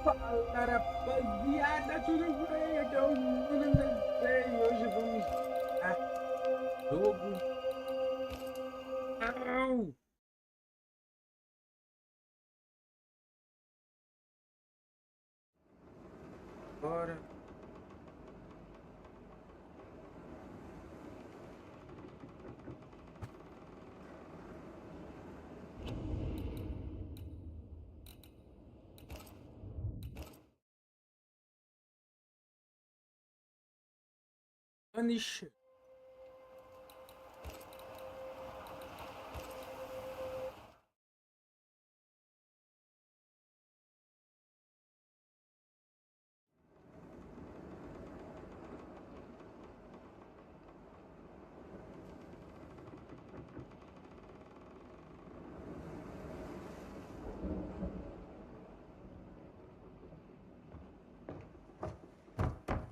Fala, rapaziada, tudo bem? Aqui é o nunnomdz e hoje vamos jogar jogo. Au! Bora. Banishers.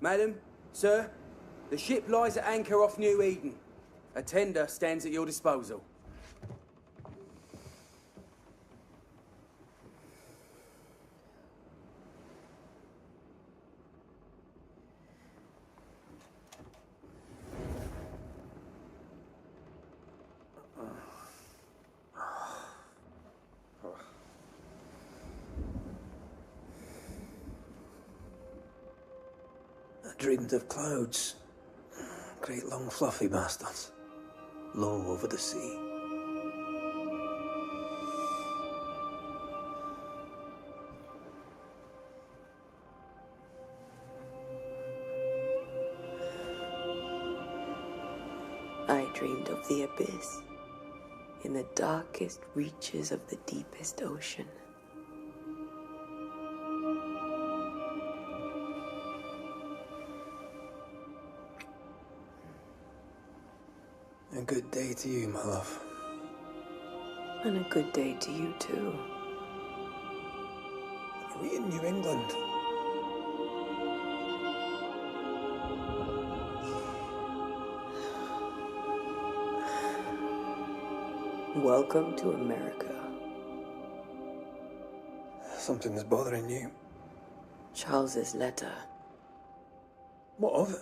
Madam, sir, the ship lies at anchor off New Eden. A tender stands at your disposal. I dreamed of clouds. Great long fluffy bastards. Low over the sea. I dreamed of the abyss, in the darkest reaches of the deepest ocean. A good day to you, my love. And a good day to you too. Are we in New England? Welcome to America. Something's bothering you. Charles's letter. What of it?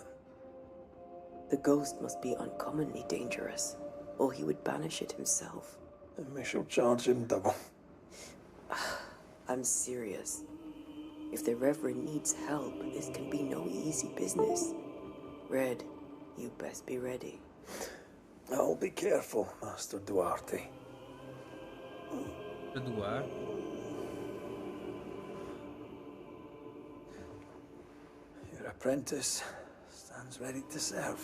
The ghost must be uncommonly dangerous, or he would banish it himself. And we shall charge him double. I'm serious. If the Reverend needs help, this can be no easy business. Red, you best be ready. I'll be careful, Master Duarte. Eduardo. Your apprentice stands ready to serve.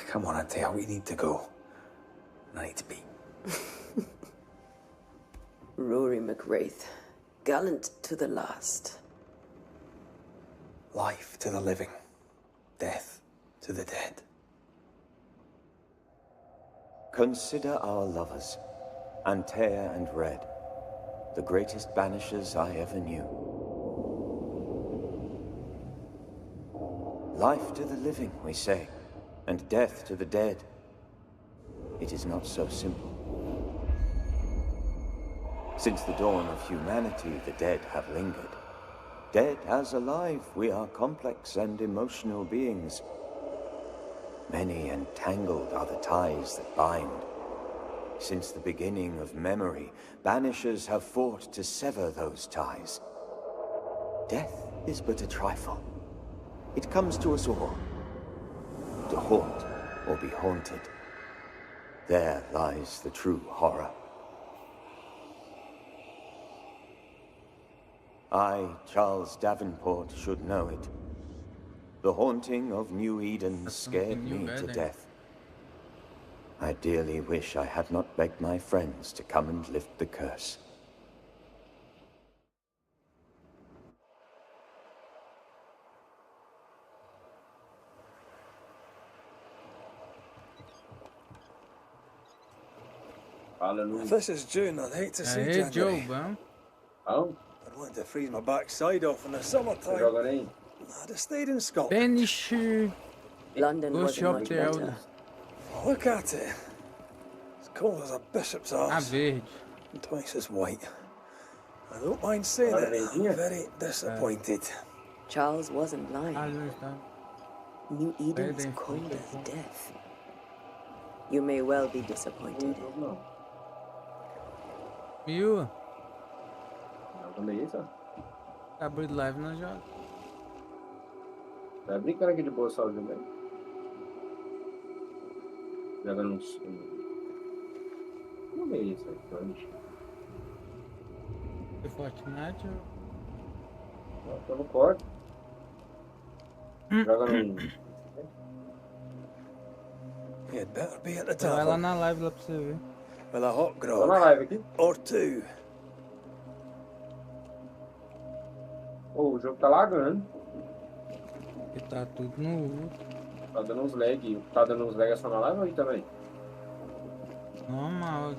Come on, Atea, we need to go. I need to be. Rory McWraith, gallant to the last. Life to the living, death to the dead. Consider our lovers, Antea and Red, the greatest banishers I ever knew. Life to the living, we say, and death to the dead. It is not so simple. Since the dawn of humanity, the dead have lingered. Dead as alive, we are complex and emotional beings. Many and tangled are the ties that bind. Since the beginning of memory, banishers have fought to sever those ties. Death is but a trifle. It comes to us all. To haunt or be haunted. There lies the true horror. I, Charles Davenport, should know it. The haunting of New Eden scared me to death. I dearly wish I had not begged my friends to come and lift the curse. If this is June, I'd hate to see Aê, January. Joe, bom. Oh, I'd want to freeze my backside off in the summertime. joga aí. I'd have stayed in Scotland. Banishers. London Go wasn't shop much there. better. Look at it. As cold as a bishop's A arse. verde. and twice as white. I don't mind saying Olha a it, vendinha. I'm very disappointed. Charles wasn't Ah, lying. não está. New Eden is Bem, cold bem, as bem. death. You may well be disappointed. Não. Viu? Não, também isso, ó. Acabou de live na joga. Tá brincando aqui de boa saúde também. Jogando uns. Não é isso aí, Banishers. Foi Fortnite ou... Não, tô no corte. Joga no. You'd better be at the Vai lá tavern na live lá pra você ver. with a hot Tô na grog live aqui. or two. Ô, o jogo tá lagando. Que tá tudo no outro. Tá dando uns lag. Tá dando uns lag é só na live aí também. Normal.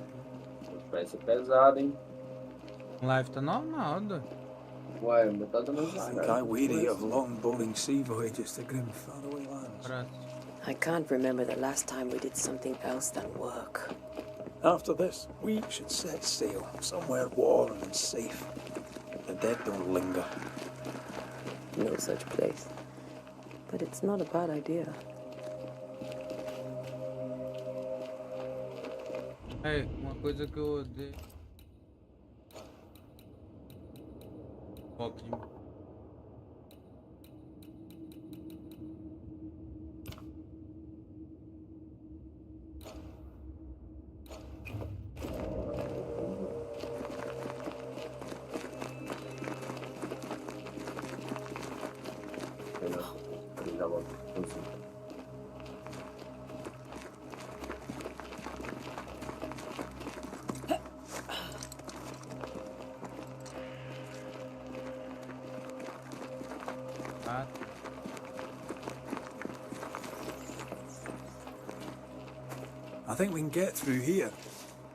Parece ser pesado, hein? Live tá normal, doido. Ué, mas tá dando uns I lag. think I weary of long, boring sea voyages to grim, faraway lands. Prato. I can't remember the last time we did something else than work. After this, we should set sail somewhere warm and safe. The dead don't linger. No such place. But it's not a bad idea. Ei, uma coisa que eu odeio. Foca em mim. Já volto. Tá? I think we can get through here.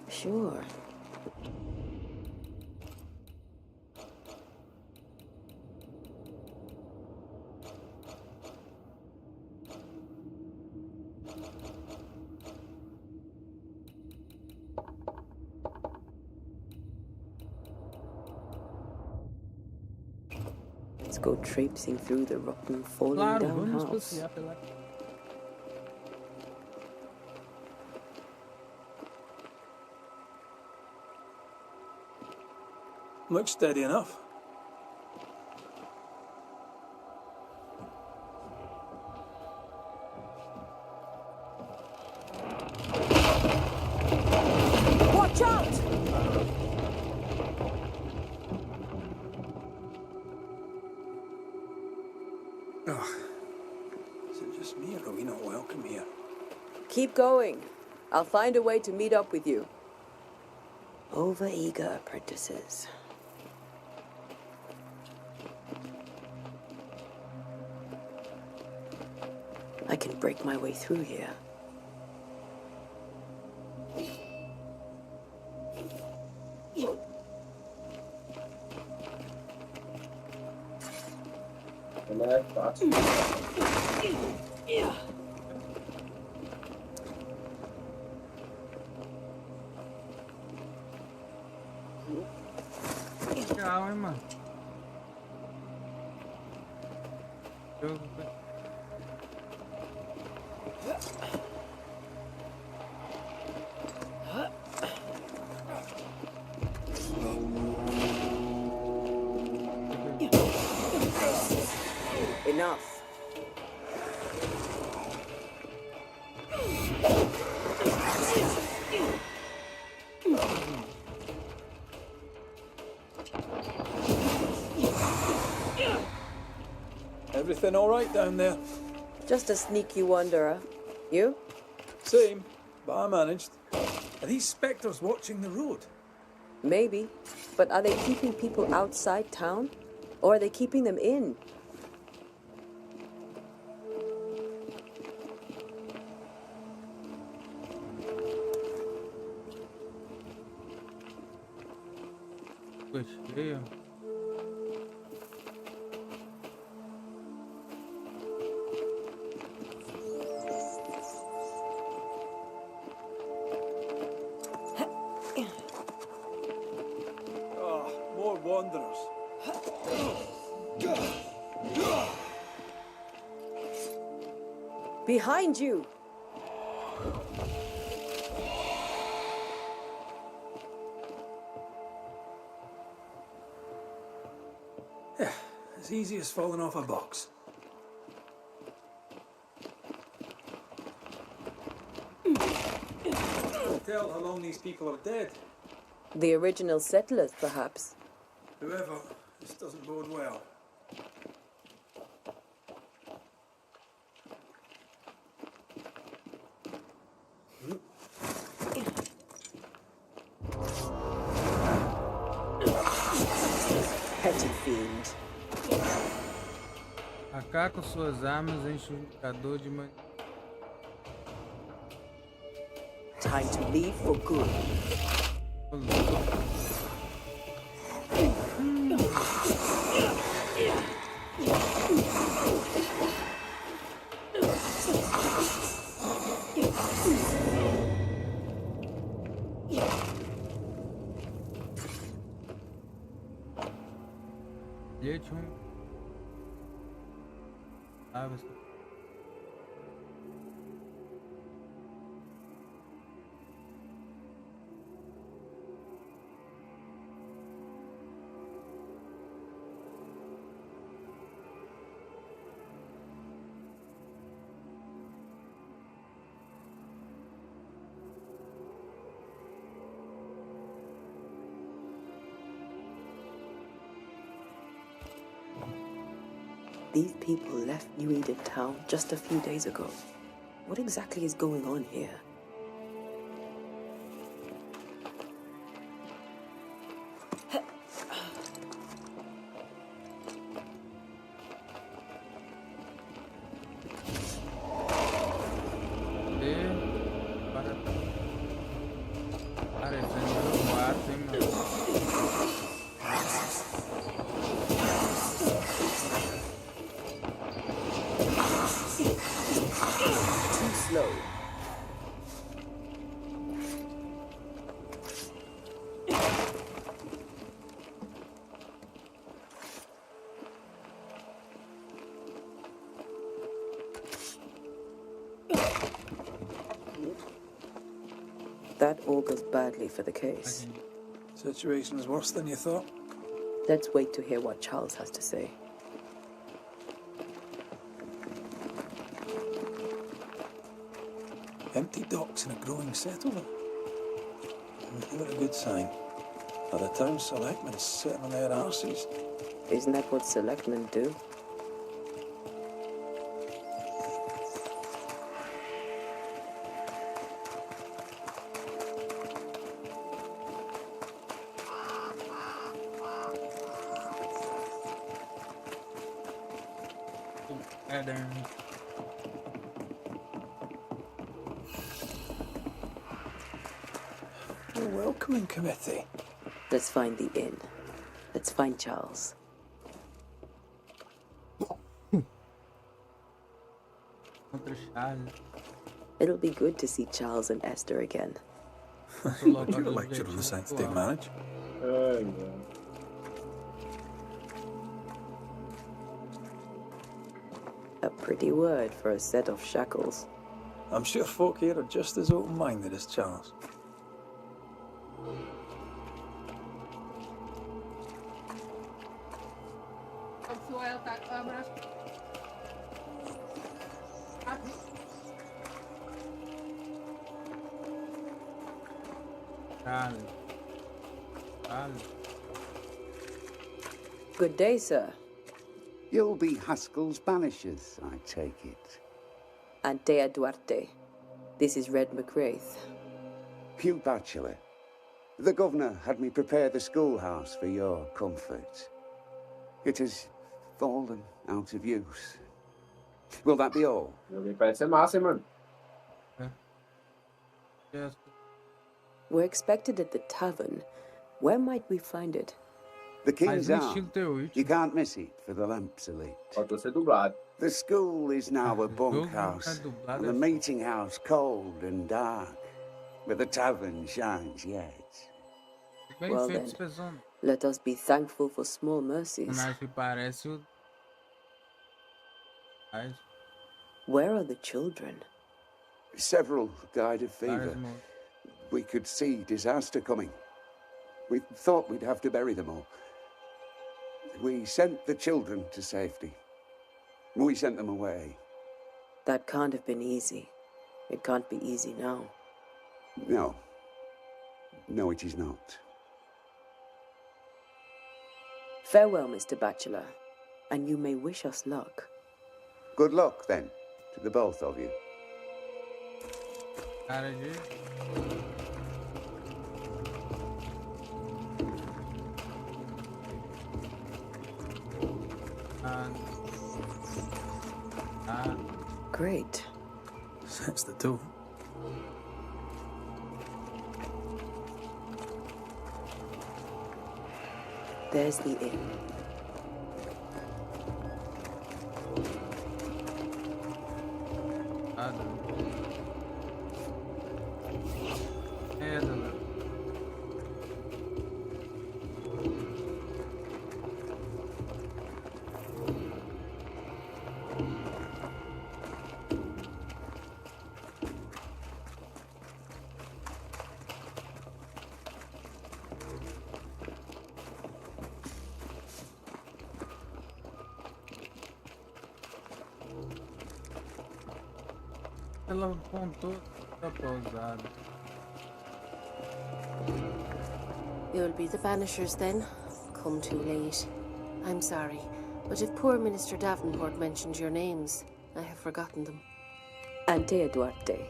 Sure. Let's go traipsing through the rotten, falling Claro, down vamos house. passear pela... Looks steady enough. Watch out! Oh. Is it just me or are we not welcome here? Keep going. I'll find a way to meet up with you. Overeager apprentices. I can break my way through here. Não é fácil. Legal, hein, mano. Jogo... Enough. Everything all right down there? Just a sneaky wanderer. You? Same, but I managed. Are these spectres watching the road? Maybe. But are they keeping people outside town? Or are they keeping them in? Gostei, ó. Behind you! Yeah, as easy as falling off a box. Tell how long these people are dead. The original settlers, perhaps. Whoever, this doesn't bode well. Petty fiend. Acá com suas armas, enche o jogador de man... Time to leave for good. Bilhete ruim. Ah, você... These people left New Eden town just a few days ago. What exactly is going on here? That augurs badly for the case. Situation's worse than you thought. Let's wait to hear what Charles has to say. Empty docks in a growing settlement. Not a good sign. Are the town selectmen sitting on their arses? Isn't that what selectmen do? A welcoming committee. Let's find the inn. Let's find Charles. It'll be good to see Charles and Esther again. You're a lecture on the sanctity of marriage. A pretty word for a set of shackles. I'm sure folk here are just as open-minded as Charles. Good day, sir. You'll be Haskell's Banishers, I take it. Antea Duarte. This is Red McWraith. Hugh Bachelor. The governor had me prepare the schoolhouse for your comfort. It has fallen out of use. Will that be all? Joguei parece ser massa, hein, mano? Yes. We're expected at the tavern. Where might we find it? The King's Mas no Arm. estilo teu, You can't miss it, for the lamps are lit. Faltou ser dublado. The school is now a jogo bunkhouse, tá dublado, and the meeting house cold and dark, but the tavern shines yet. Bem Well feito, then. pessoal. Let us be thankful for small mercies. Mas que parece o... Mas... Where are the children? Several died of fever. We could see disaster coming. We thought we'd have to bury them all. We sent the children to safety. We sent them away. That can't have been easy. It can't be easy now. No. No, it is not. Farewell, Mr. Bachelor, and you may wish us luck. Good luck, then, to the both of you. Cara de... Great. That's the two. There's the inn. Ela apontou a pousada. You'll be the Banishers then? Come too late. I'm sorry, but if poor Minister Davenport mentioned your names, I have forgotten them. Antea Duarte.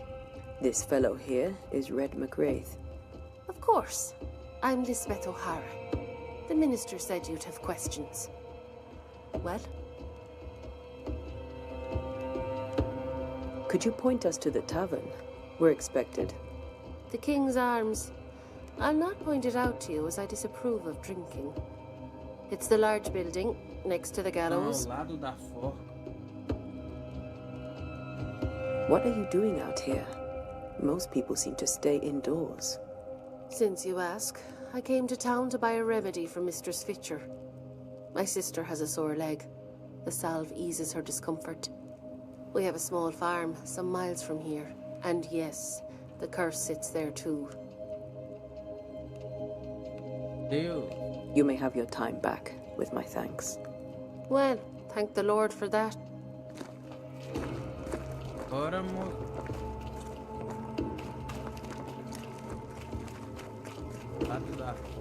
This fellow here is Red McWraith. Of course. I'm Lisbeth O'Hara. The Minister said you'd have questions. Well? Could you point us to the tavern? We're expected. The King's Arms. I'll not point it out to you as I disapprove of drinking. It's the large building, next to the gallows. Ao lado da forca. What are you doing out here? Most people seem to stay indoors. Since you ask, I came to town to buy a remedy for Mistress Fitcher. My sister has a sore leg. The salve eases her discomfort. We have a small farm, some miles from here. And yes, the curse sits there too. Deus. You may have your time back, with my thanks. Well, thank the Lord for that. Agora, moço. Lado da forca.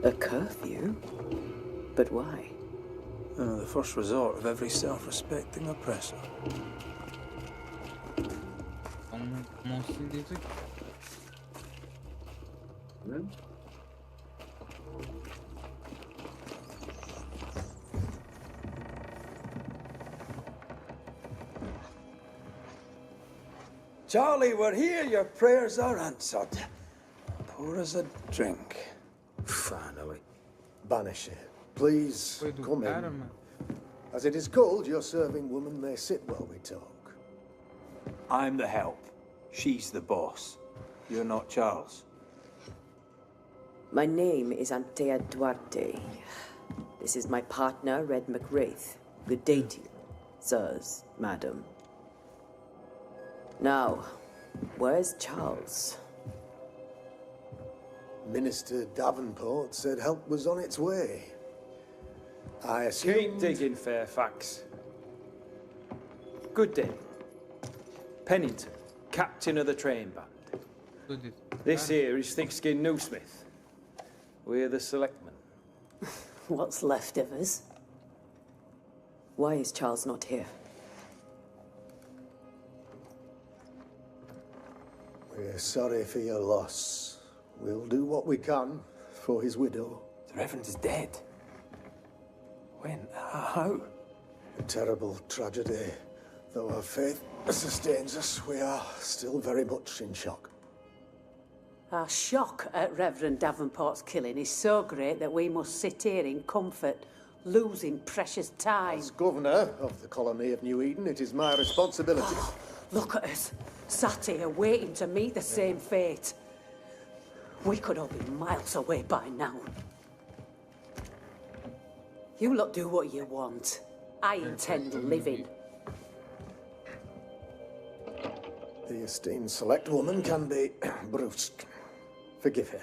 A curfew? But why? The first resort of every self-respecting oppressor. Monstro desse aqui. Charlie, we're here. Your prayers are answered. Pour us a drink. Finally. Banisher, please Foi do come cara, in. mano. As it is called, your serving woman may sit while we talk. I'm the help. She's the boss. You're not Charles. My name is Antea Duarte. This is my partner, Red McWraith. Good day to you, sirs, madam. Now, where's Charles? Minister Davenport said help was on its way. I Keep assumed... digging, Fairfax. Good day. Pennington, captain of the train band. Tudo isso. This here is Thick-Skinned Newsmith. We're the selectmen. What's left of us? Why is Charles not here? We're sorry for your loss. We'll do what we can for his widow. The Reverend is dead. When? How? A terrible tragedy. Though our faith sustains us, we are still very much in shock. Our shock at Reverend Davenport's killing is so great that we must sit here in comfort, losing precious time. As governor of the colony of New Eden, it is my responsibility. Look at us, sat here waiting to meet the same fate. We could all be miles away by now. You lot do what you want. I intend living. The esteemed select woman can be brusque. Forgive her.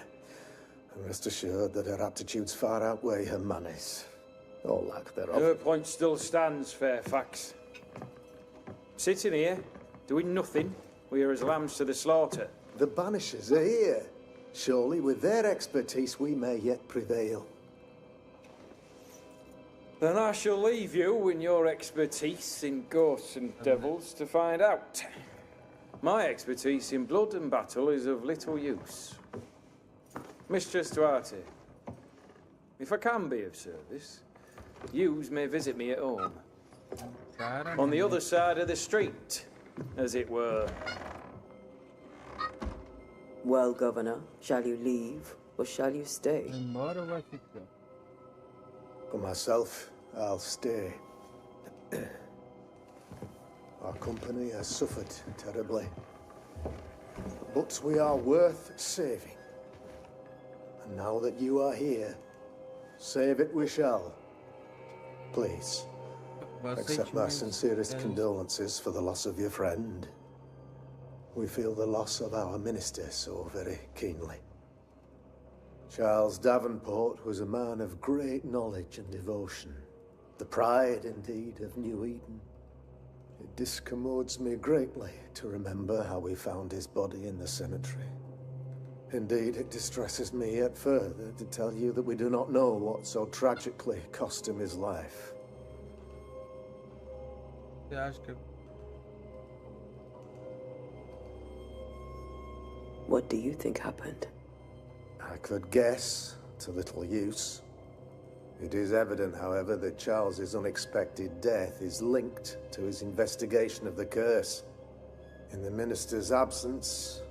And rest assured that her aptitudes far outweigh her manners. Or lack thereof. Her point still stands, Fairfax. Sitting here, doing nothing, we are as lambs to the slaughter. The Banishers are here. Surely, with their expertise, we may yet prevail. Then I shall leave you in your expertise in ghosts and devils to find out. My expertise in blood and battle is of little use. Mistress Duarte, if I can be of service, yous may visit me at home. On the other side of the street, as it were. Well, Governor, shall you leave or shall you stay? Embora ou vai ficar? For myself, I'll stay. Our company has suffered terribly. But we are worth saving. And now that you are here, save it we shall. Please, accept my sincerest condolences for the loss of your friend. We feel the loss of our minister so very keenly. Charles Davenport was a man of great knowledge and devotion. The pride, indeed, of New Eden. It discommodes me greatly to remember how we found his body in the cemetery. Indeed, it distresses me yet further to tell you that we do not know what so tragically cost him his life. Você acha que... What do you think happened? I could guess, to little use. It is evident, however, that Charles's unexpected death is linked to his investigation of the curse. In the minister's absence,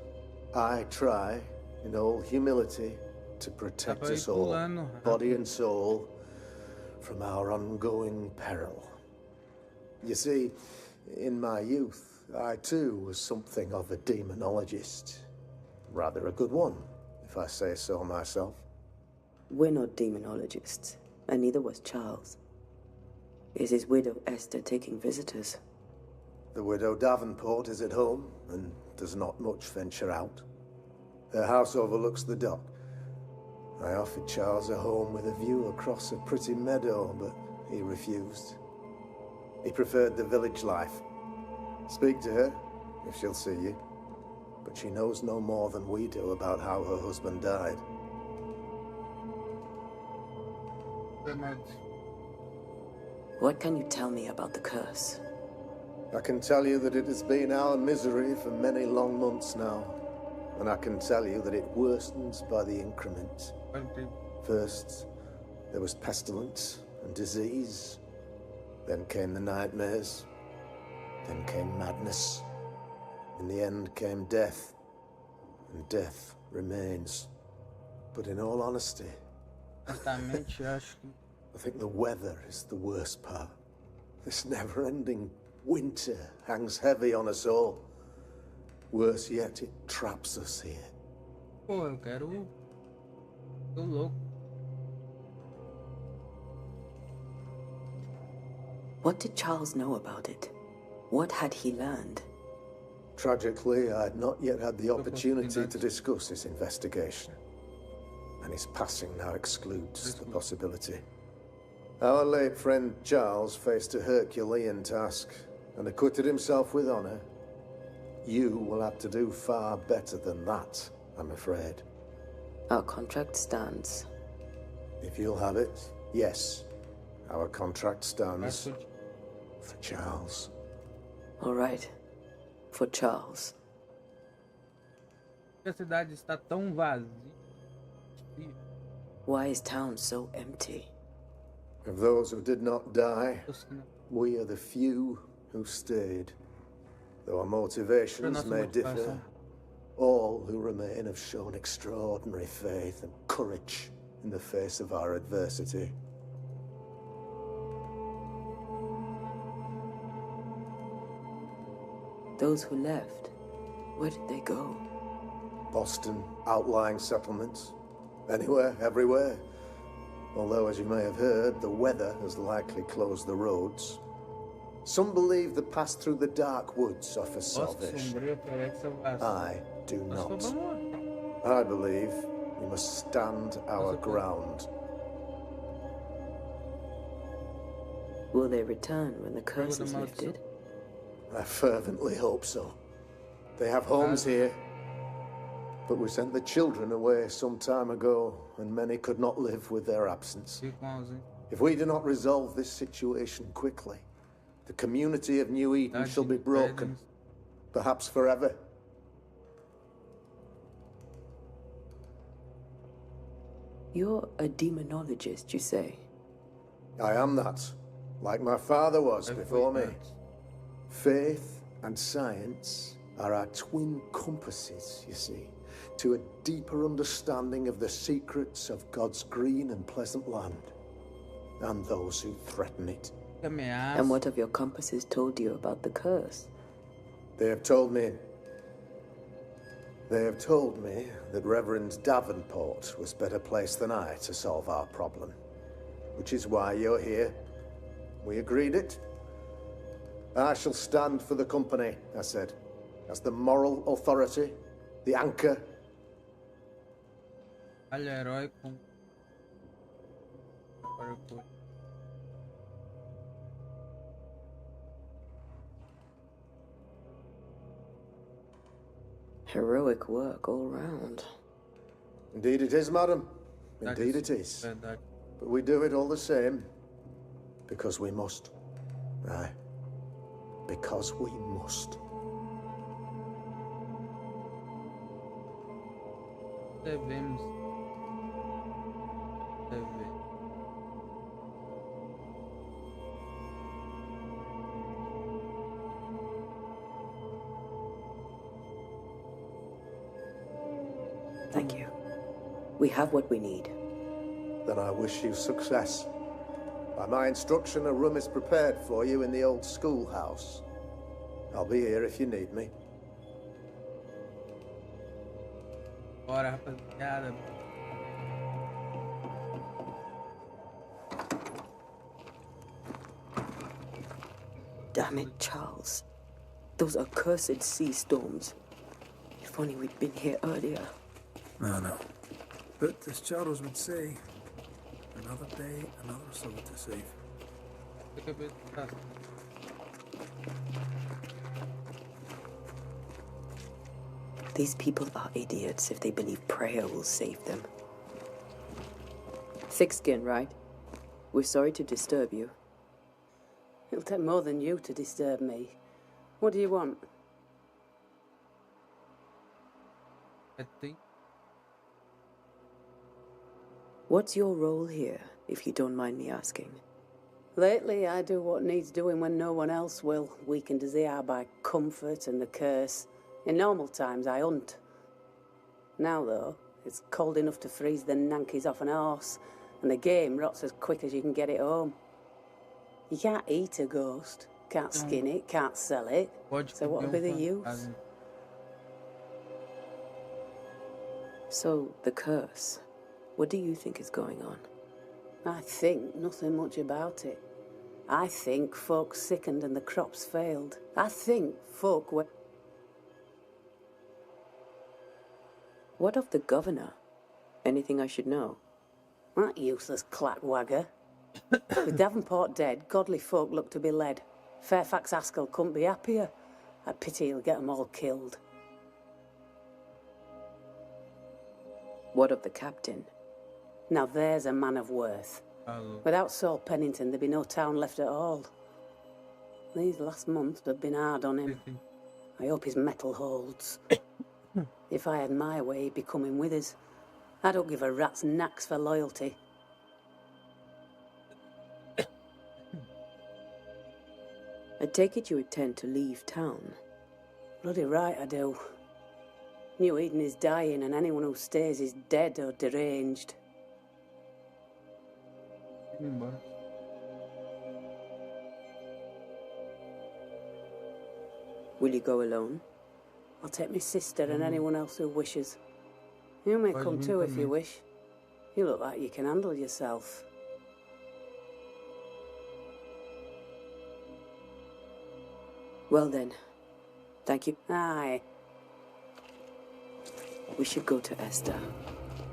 I try, in all humility, to protect us all, body and soul, from our ongoing peril. You see, in my youth, I too was something of a demonologist. Rather a good one, if I say so myself. We're not demonologists, and neither was Charles. Is his widow Esther taking visitors? The widow Davenport is at home, and does not much venture out. Her house overlooks the dock. I offered Charles a home with a view across a pretty meadow, but he refused. He preferred the village life. Speak to her, if she'll see you. But she knows no more than we do about how her husband died. What can you tell me about the curse? I can tell you that it has been our misery for many long months now. And I can tell you that it worsens by the increment. First, there was pestilence and disease. Then came the nightmares. Then came madness. In the end came death. And death remains. But in all honesty, I think the weather is the worst part. This never-ending winter hangs heavy on us all. Worse yet, it traps us here. Pô, eu quero... Tô louco. What did Charles know about it? What had he learned? Tragically, I had not yet had the opportunity to discuss his investigation. And his passing now excludes the possibility. Our late friend Charles faced a Herculean task and acquitted himself with honor. You will have to do far better than that, I'm afraid. Our contract stands. If you'll have it, yes. Our contract stands for Charles. All right. For Charles. A cidade está tão vazia. Why is town so empty? Of those who did not die, we are the few who stayed. Though our motivations may differ, All who remain have shown extraordinary faith and courage in the face of our adversity. Those who left, where did they go? Boston, outlying settlements. Anywhere, everywhere. Although, as you may have heard, the weather has likely closed the roads. Some believe the pass through the dark woods offers salvation. I do not. I believe we must stand our ground. Will they return when the curse is lifted? I fervently hope so. They have homes here, but we sent the children away some time ago, and many could not live with their absence. If we do not resolve this situation quickly, the community of New Eden shall be broken, perhaps forever. You're a demonologist, you say? I am that, like my father was before me. Faith and science are our twin compasses, you see, to a deeper understanding of the secrets of God's green and pleasant land, and those who threaten it. And what have your compasses told you about the curse? They have told me that Reverend Davenport was better placed than I to solve our problem, which is why you're here. We agreed it. I shall stand for the company, I said, as the moral authority, the anchor. Heroic work all round. Indeed it is, madam. Indeed it is. But we do it all the same, because we must. Aye. Because we must. Thank you. We have what we need. Then I wish you success. By my instruction, a room is prepared for you in the old schoolhouse. I'll be here if you need me. Bora, rapaziada. Damn it, Charles. Those accursed sea storms. If only we'd been here earlier. No. But as Charles would say, another day, another soul to save. These people are idiots if they believe prayer will save them. Thick skin, right? We're sorry to disturb you. It'll take more than you to disturb me. What do you want? What's your role here, if you don't mind me asking? Lately, I do what needs doing when no one else will, weakened as they are by comfort and the curse. In normal times, I hunt. Now, though, it's cold enough to freeze the nankies off an horse, and the game rots as quick as you can get it home. You can't eat a ghost, can't skin it, can't sell it, so what would be the use? So, the curse. What do you think is going on? I think nothing much about it. I think folk sickened and the crops failed. I think folk were... What of the governor? Anything I should know? That useless clackwagger. With Davenport dead, godly folk look to be led. Fairfax Askell couldn't be happier. I pity he'll get them all killed. What of the captain? Now there's a man of worth. Without Saul Pennington, there'd be no town left at all. These last months have been hard on him. I hope his mettle holds. If I had my way, he'd be coming with us. I don't give a rat's knacks for loyalty. I take it you intend to leave town. Bloody right I do. New Eden is dying, and anyone who stays is dead or deranged. Will you go alone? I'll take my sister and anyone else who wishes. You may come too if you wish. You look like you can handle yourself. Well then, thank you. Aye. We should go to Esther.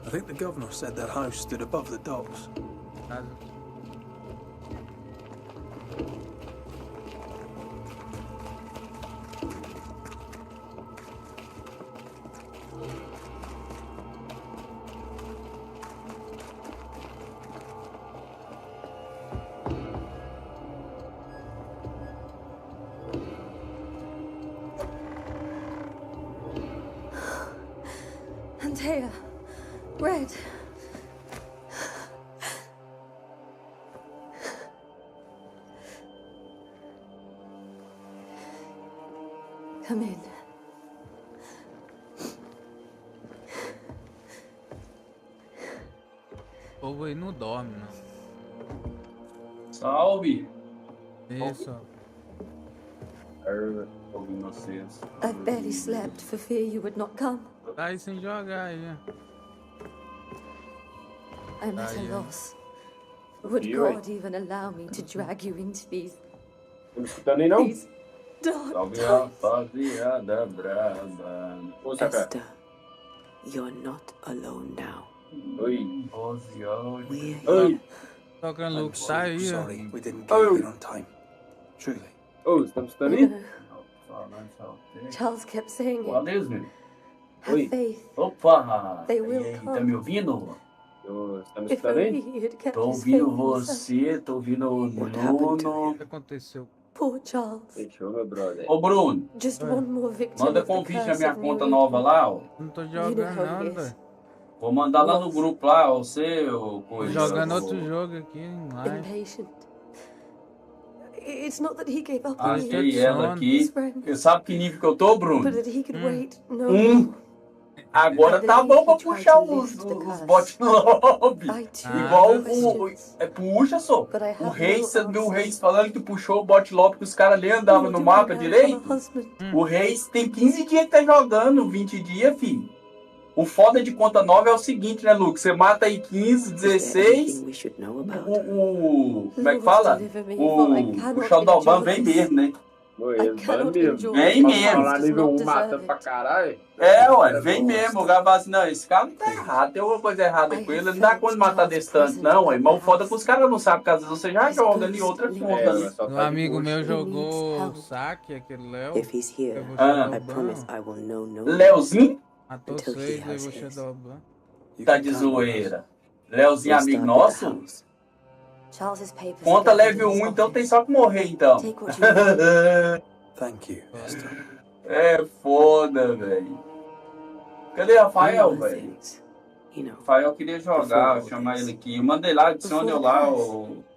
I think the governor said their house stood above the docks. Antea, Red. Come in. O povo aí não dorme, não. Salve! Isso. Ouvindo vocês. I barely slept for fear you would not come. Tá aí sem jogar aí. I'm at a loss. Would God even allow me to drag you into these? Não escutando aí não? These dark Salve, times. rapaziada braba. Ô, Sacra. Esther, you're not alone now. Oi. 11 horas. We're Oi. here. Toca no I'm Luke, tá aí. sorry we didn't get here on time. Truly. Ô, você tá me escutando aí? Charles kept saying it. Valeu, meu. Have Oi. faith. Opa! They E will aí, tá come. me ouvindo? Ô, você tá me If escutando only aí? he had kept Tô his faith ouvindo in himself. você, tô ouvindo o Nuno. O que aconteceu? Poor Charles. Fechou, meu brother. Ô, Bruno, Just one more victim manda of the convite na curse minha of New conta Eden. nova lá, ó. Não tô You know jogando how he is. nada. Vou mandar lá no grupo lá, ó, você, ô, Tô coisa. jogando ô. outro jogo aqui em live. Impatient. It's not that he gave up on me, Achei ela aqui. his friend, Você sabe que nível que eu tô, Bruno? but that he could wait no Agora tá bom pra puxar os bot lobby. I too Igual have questions, puxa só. but I O have Reis, no você viu o answers. Reis falando que puxou o bot lobby que os caras nem andavam Nor no do I mapa know direito? from a husband. O Reis tem 15 dias que tá jogando, 20 dias, filho. O foda de conta nova é o seguinte, né, Luke? Você mata aí 15, Is there 16. anything we should know about? Como é que fala? O Xaldoban vem mesmo, né? Oi, ban mesmo. Vem mesmo. Falar nível 1 matando pra caralho. É, ué, vem mesmo. O cara fala assim, não, esse cara não tá errado, tem alguma coisa errada com ele, não dá conta de matar desse tanto, não, ué. Mas o foda é que os caras não sabem que às vezes você já joga em outra conta, né? Um amigo meu jogou o saque, aquele Léo. If he's here, Eu vou I Shadowban. promise I will know no Leozinho? Matou Until he 6, has levou his. Shadowban. Tá de zoeira. Leozinho, We'll amigo start with the nosso? house. Charles's papers Conta are level in his 1, então office. tem só que morrer, então. Take what you want. Thank you, Esther. É foda, velho. Cadê Rafael, One more velho? things, you know. Rafael queria jogar, vou chamar ele aqui. Eu mandei lá, adicione eu lá,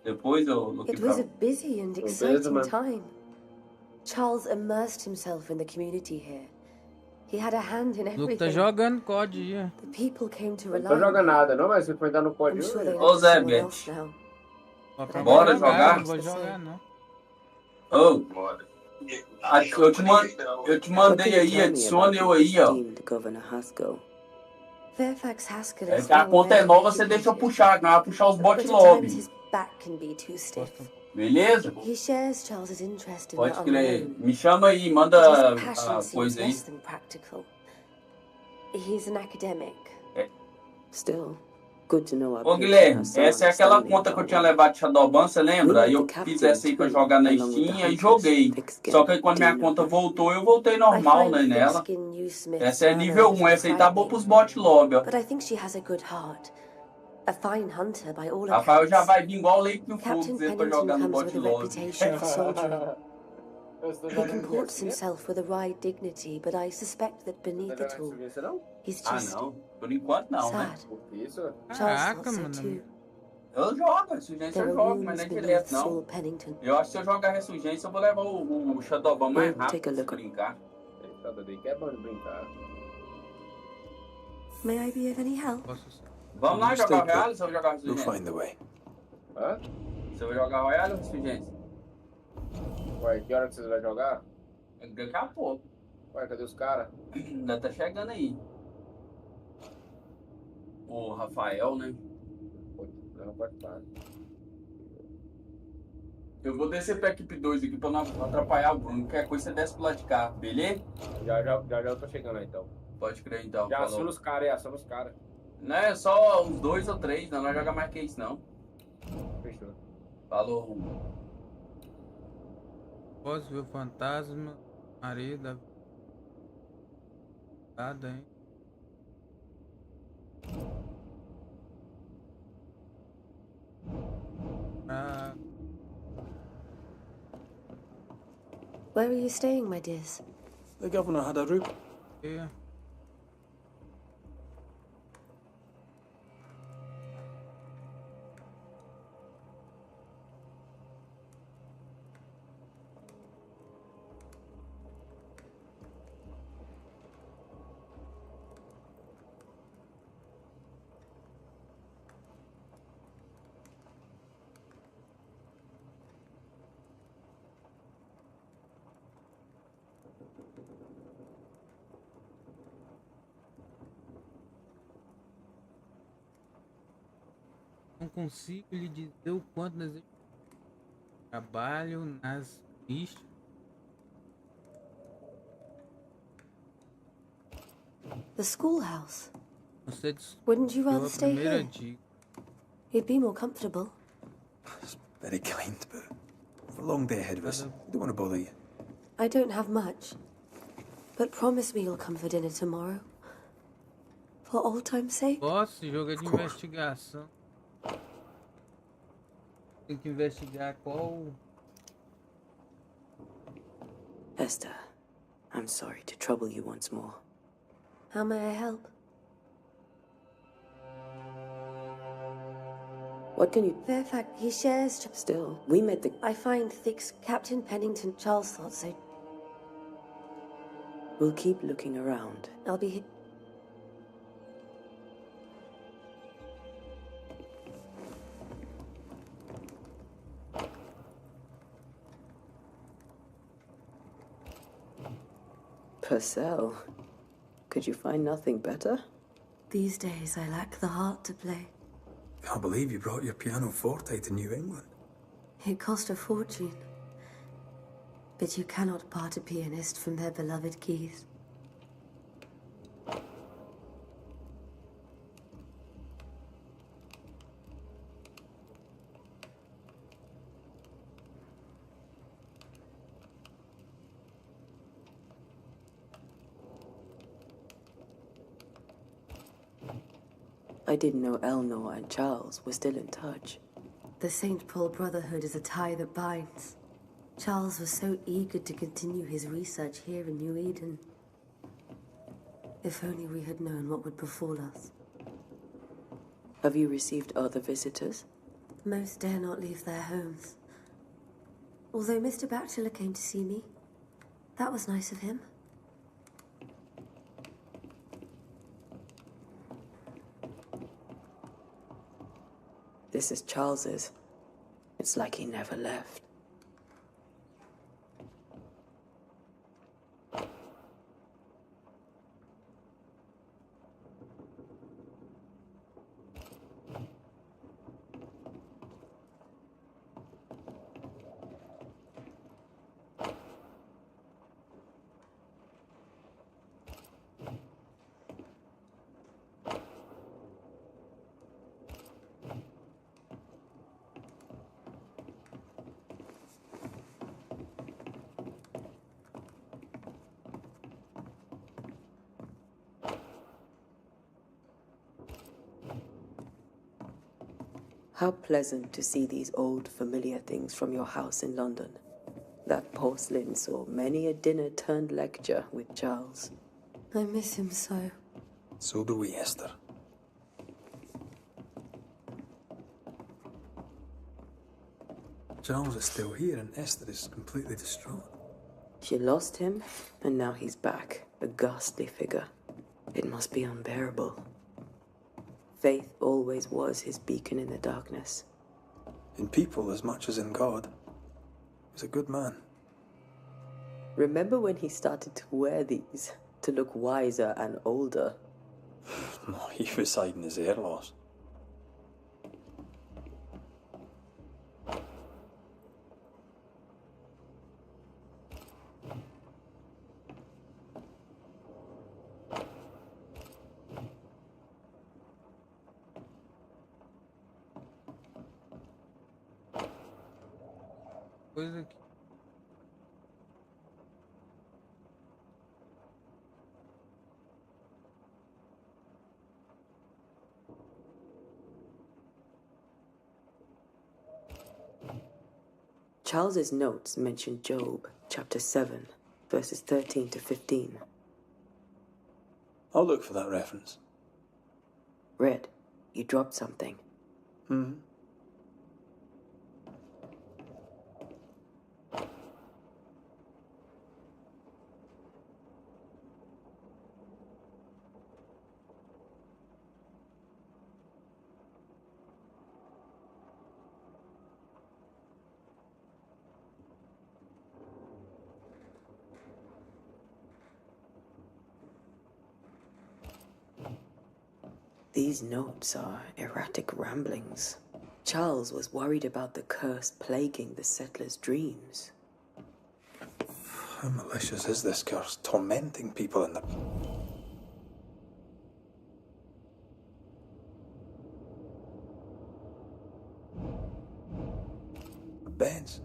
depois eu It was a busy and Beleza, exciting mano. time. Charles immersed himself in the community here. He had a hand in Luke tá everything. jogando COD aí. The people came to Não rely tô jogando on him. nada, não, mas você foi entrar no I'm código. sure they Ô, look to Zé someone Bete. else now. Só pra Bora jogar, jogar? Não vou jogar, não. Ô, eu te What mandei can you aí, tell me adicione about eu the aí, ó. esteemed Governor Haskell? Fairfax Haskell É is que a now conta é very nova, você deixa eu educated, puxar, não vai puxar os but bot at lobby. times his back can be too stiff. Beleza? He shares Charles's interest in Pode the crer. unknown. Me chama aí, But manda his passion a seems coisa aí. less than practical. He's an academic. Still, good to know our Ô patron Guilherme, has some essa é aquela understanding conta que eu about tinha life. levado de Shadowban, você lembra? Aí eu We fiz need essa aí pra the jogar na captain, along with Steam the e hunters, joguei. thick-skinned. Só que aí quando minha Do you know conta her? voltou, eu voltei I normal, find né, nela. thick-skinned New Smith Essa é rather nível 1, essa aí tá boa frightening. pros bot lobby, ó. But I think she has a good heart. A fine hunter by all Rafael já accounts. vai vir igual leite no fogo, Captain dizer pra Pennington jogar no comes bot with a lobby. reputation of soldiering. He comports himself with a wry dignity, but I suspect that beneath it all, he's Ah, just não. Por enquanto não, né? sad. Isso? Charles Caraca, thought so mano. too. Eu jogo, ressurgência There eu are jogo, mas wounds não é beneath direto, Saul não. Pennington. Eu acho que se eu jogar ressurgência, eu vou levar o Shadowban mais We'll rápido take a pra look. brincar. Esse tá daí que é bom de brincar. May I be of any help? Vamos lá You jogar stay Royale ou put. você vai jogar We'll Ressurgência? find a way. Hã? Você vai jogar Royale ou Ressurgência? Ué, que hora que vocês vão jogar? Daqui a pouco. Ué, cadê os caras? Ainda tá chegando aí. O Rafael, né? Não, pode parar. Eu vou descer pra equipe 2 aqui pra não atrapalhar o Bruno. Qualquer coisa você desce pro lado de cá, beleza? Já eu tô chegando aí, então. Pode crer então. Já falou. aciona os caras aí, aciona os caras. Não é só uns 2 ou 3, não vai jogar mais que isso, não. Fechou. Falou. Posso ver o fantasma, areia da... Nada, hein? Ah, Where are you staying, my dears? The governor had a room. é. Não consigo lhe dizer o quanto desejo trabalho nas listas. The schoolhouse. Você Wouldn't you deu rather a stay primeira here? dica. You'd be more comfortable. It's very kind, but we've a long day ahead of us. We don't want to bother you. I don't have much. But promise me you'll come for dinner tomorrow. For old time's sake. Posso? Jogo é de investigação. Tem que investigar qual... Esther, I'm sorry to trouble you once more. How may I help? What can you... Fair fact, he shares... Still, we met the... I find Thick's Captain Pennington. Charles thought so. We'll keep looking around. I'll be here. Purcell, could you find nothing better? These days, I lack the heart to play. Can't believe you brought your pianoforte to New England. It cost a fortune. But you cannot part a pianist from their beloved keys. I didn't know Eleanor and Charles were still in touch. The St. Paul Brotherhood is a tie that binds. Charles was so eager to continue his research here in New Eden. If only we had known what would befall us. Have you received other visitors? Most dare not leave their homes. Although Mr. Bachelor came to see me. That was nice of him. This is Charles's. It's like he never left. How pleasant to see these old familiar things from your house in London. That porcelain saw many a dinner-turned-lecture with Charles. I miss him so. So do we, Esther. Charles is still here and Esther is completely distraught. She lost him, and now he's back, a ghastly figure. It must be unbearable. Faith always was his beacon in the darkness. In people as much as in God. He was a good man. Remember when he started to wear these to look wiser and older? No, he was hiding his hair loss. Coisa que. Charles's notes mention Job, chapter 7, verses 13 to 15. I'll look for that reference. Red, you dropped something. Hmm. These notes are erratic ramblings. Charles was worried about the curse plaguing the settlers' dreams. How malicious is this curse, tormenting people in the... beds?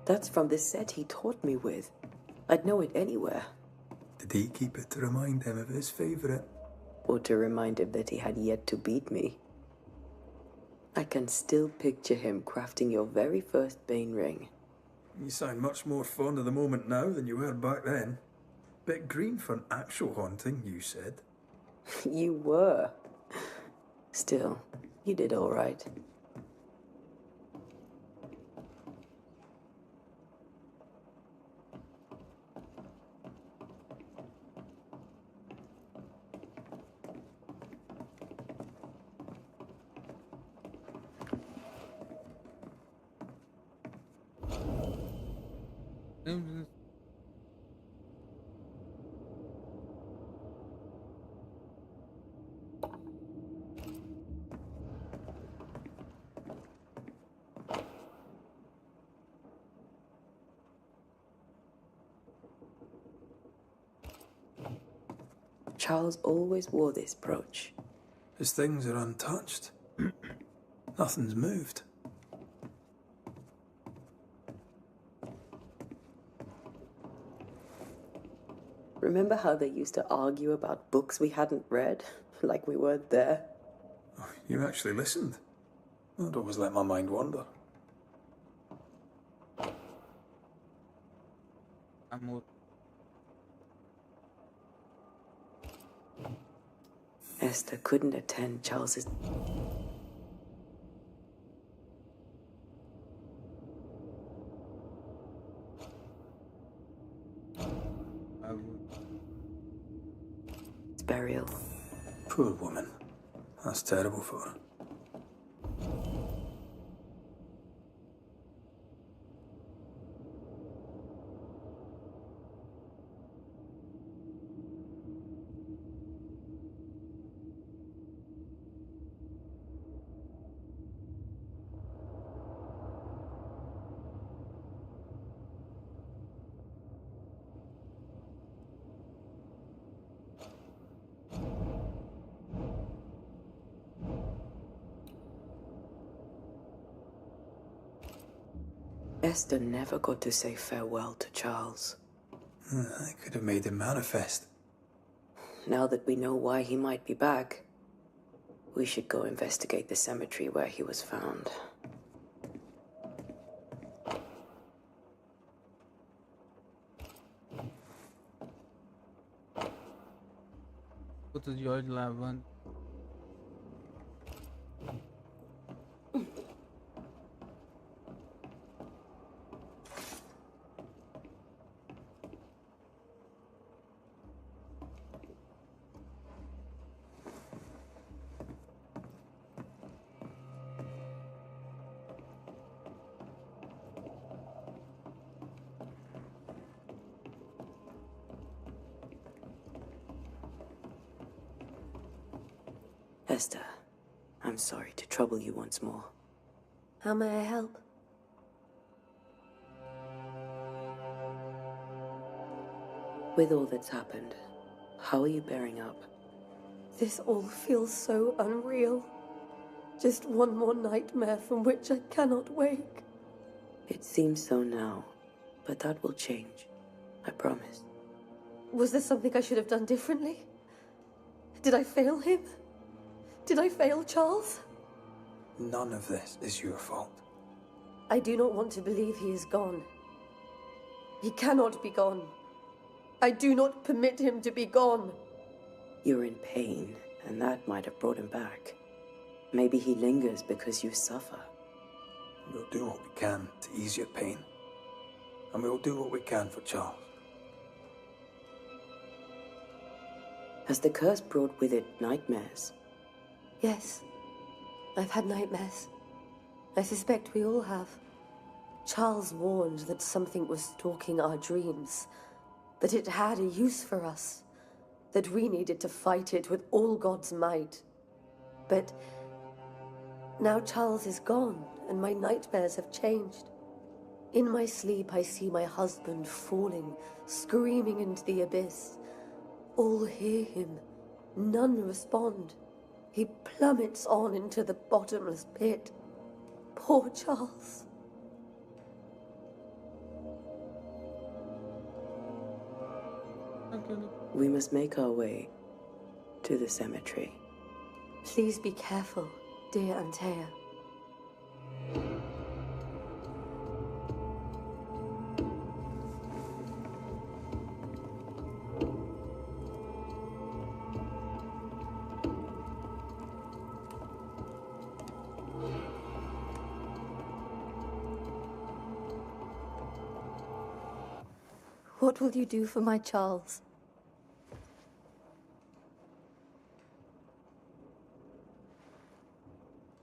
That's from the set he taught me with. I'd know it anywhere. Did he keep it to remind him of his favourite? Or to remind him that he had yet to beat me. I can still picture him crafting your very first Bane ring. You sound much more fond of the moment now than you were back then. Bit green for an actual haunting, you said. You were. Still, you did all right. Charles always wore this brooch. His things are untouched. Nothing's moved. Remember how they used to argue about books we hadn't read? Like we weren't there? Oh, you actually listened. I'd always let my mind wander. Amor. Esther couldn't attend Charles's... burial. Poor woman. That's terrible for her. Esther never got to say farewell to Charles. I could have made him manifest. Now that we know why he might be back, we should go investigate the cemetery where he was found. Go to George Lavon. Esther, I'm sorry to trouble you once more. How may I help? With all that's happened, how are you bearing up? This all feels so unreal. Just one more nightmare from which I cannot wake. It seems so now, but that will change. I promise. Was there something I should have done differently? Did I fail him? Did I fail Charles? None of this is your fault. I do not want to believe he is gone. He cannot be gone. I do not permit him to be gone. You're in pain, and that might have brought him back. Maybe he lingers because you suffer. We'll do what we can to ease your pain. And we'll do what we can for Charles. Has the curse brought with it nightmares? Yes. I've had nightmares. I suspect we all have. Charles warned that something was stalking our dreams, that it had a use for us, that we needed to fight it with all God's might. But now Charles is gone, and my nightmares have changed. In my sleep, I see my husband falling, screaming into the abyss. All hear him. None respond. He plummets on into the bottomless pit. Poor Charles. We must make our way to the cemetery. Please be careful, dear Antea. What will you do for my Charles?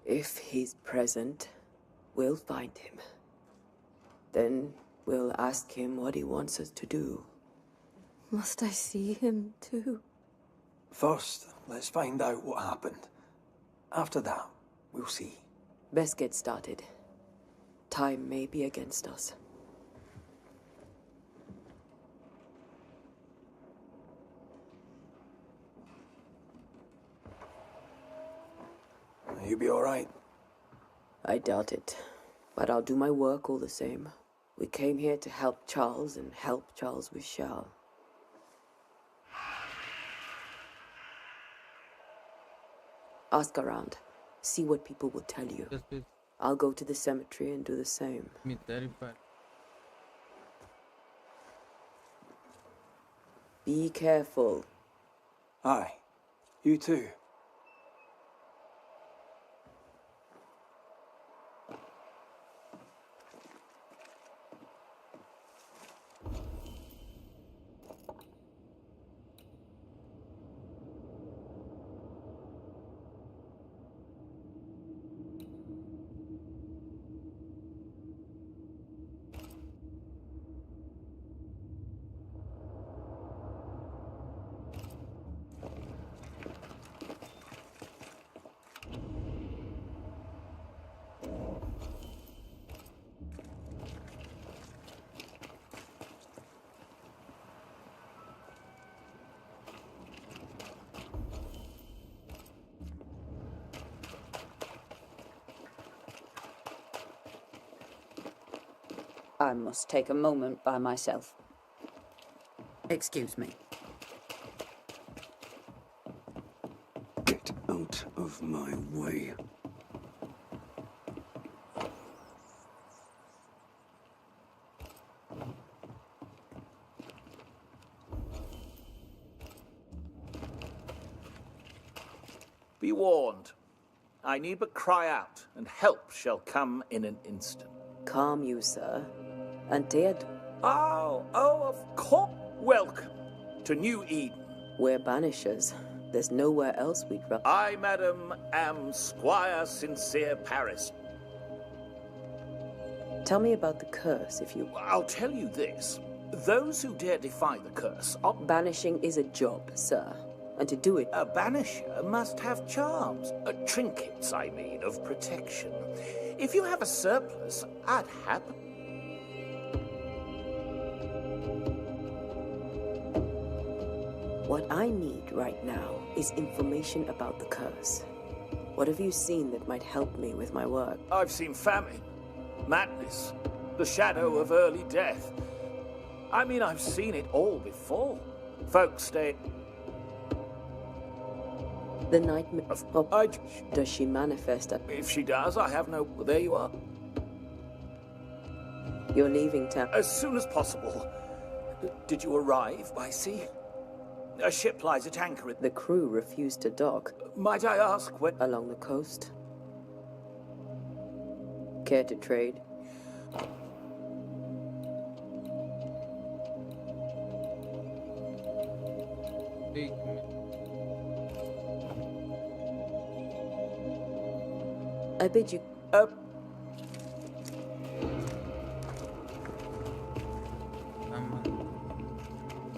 If he's present, we'll find him. Then we'll ask him what he wants us to do. Must I see him too? First, let's find out what happened. After that, we'll see. Best get started. Time may be against us. You be all right? I doubt it, but I'll do my work all the same. We came here to help Charles, and help Charles we shall. Ask around. See what people will tell you. Yes, please. I'll go to the cemetery and do the same. Me terrified. Be careful. Aye. You too. I must take a moment by myself. Excuse me. Get out of my way. Be warned. I need but cry out, and help shall come in an instant. Calm you, sir. And dead. Oh, of course. Welcome to New Eden. We're Banishers. There's nowhere else we'd rather. I, madam, am Squire Sincere Paris. Tell me about the curse, if you... I'll tell you this. Those who dare defy the curse are... Banishing is a job, sir. And to do it... A banisher must have charms. Trinkets, I mean, of protection. If you have a surplus, I'd happily... What I need right now is information about the curse. What have you seen that might help me with my work? I've seen famine, madness, the shadow of early death. I mean, I've seen it all before. Folks stay... The nightmare... Does she manifest at... If she does, I have no... There you are. You're leaving town? As soon as possible. Did you arrive by sea? A ship lies at anchor at... The crew refused to dock. Might I ask when... Along the coast. Care to trade? I bid you...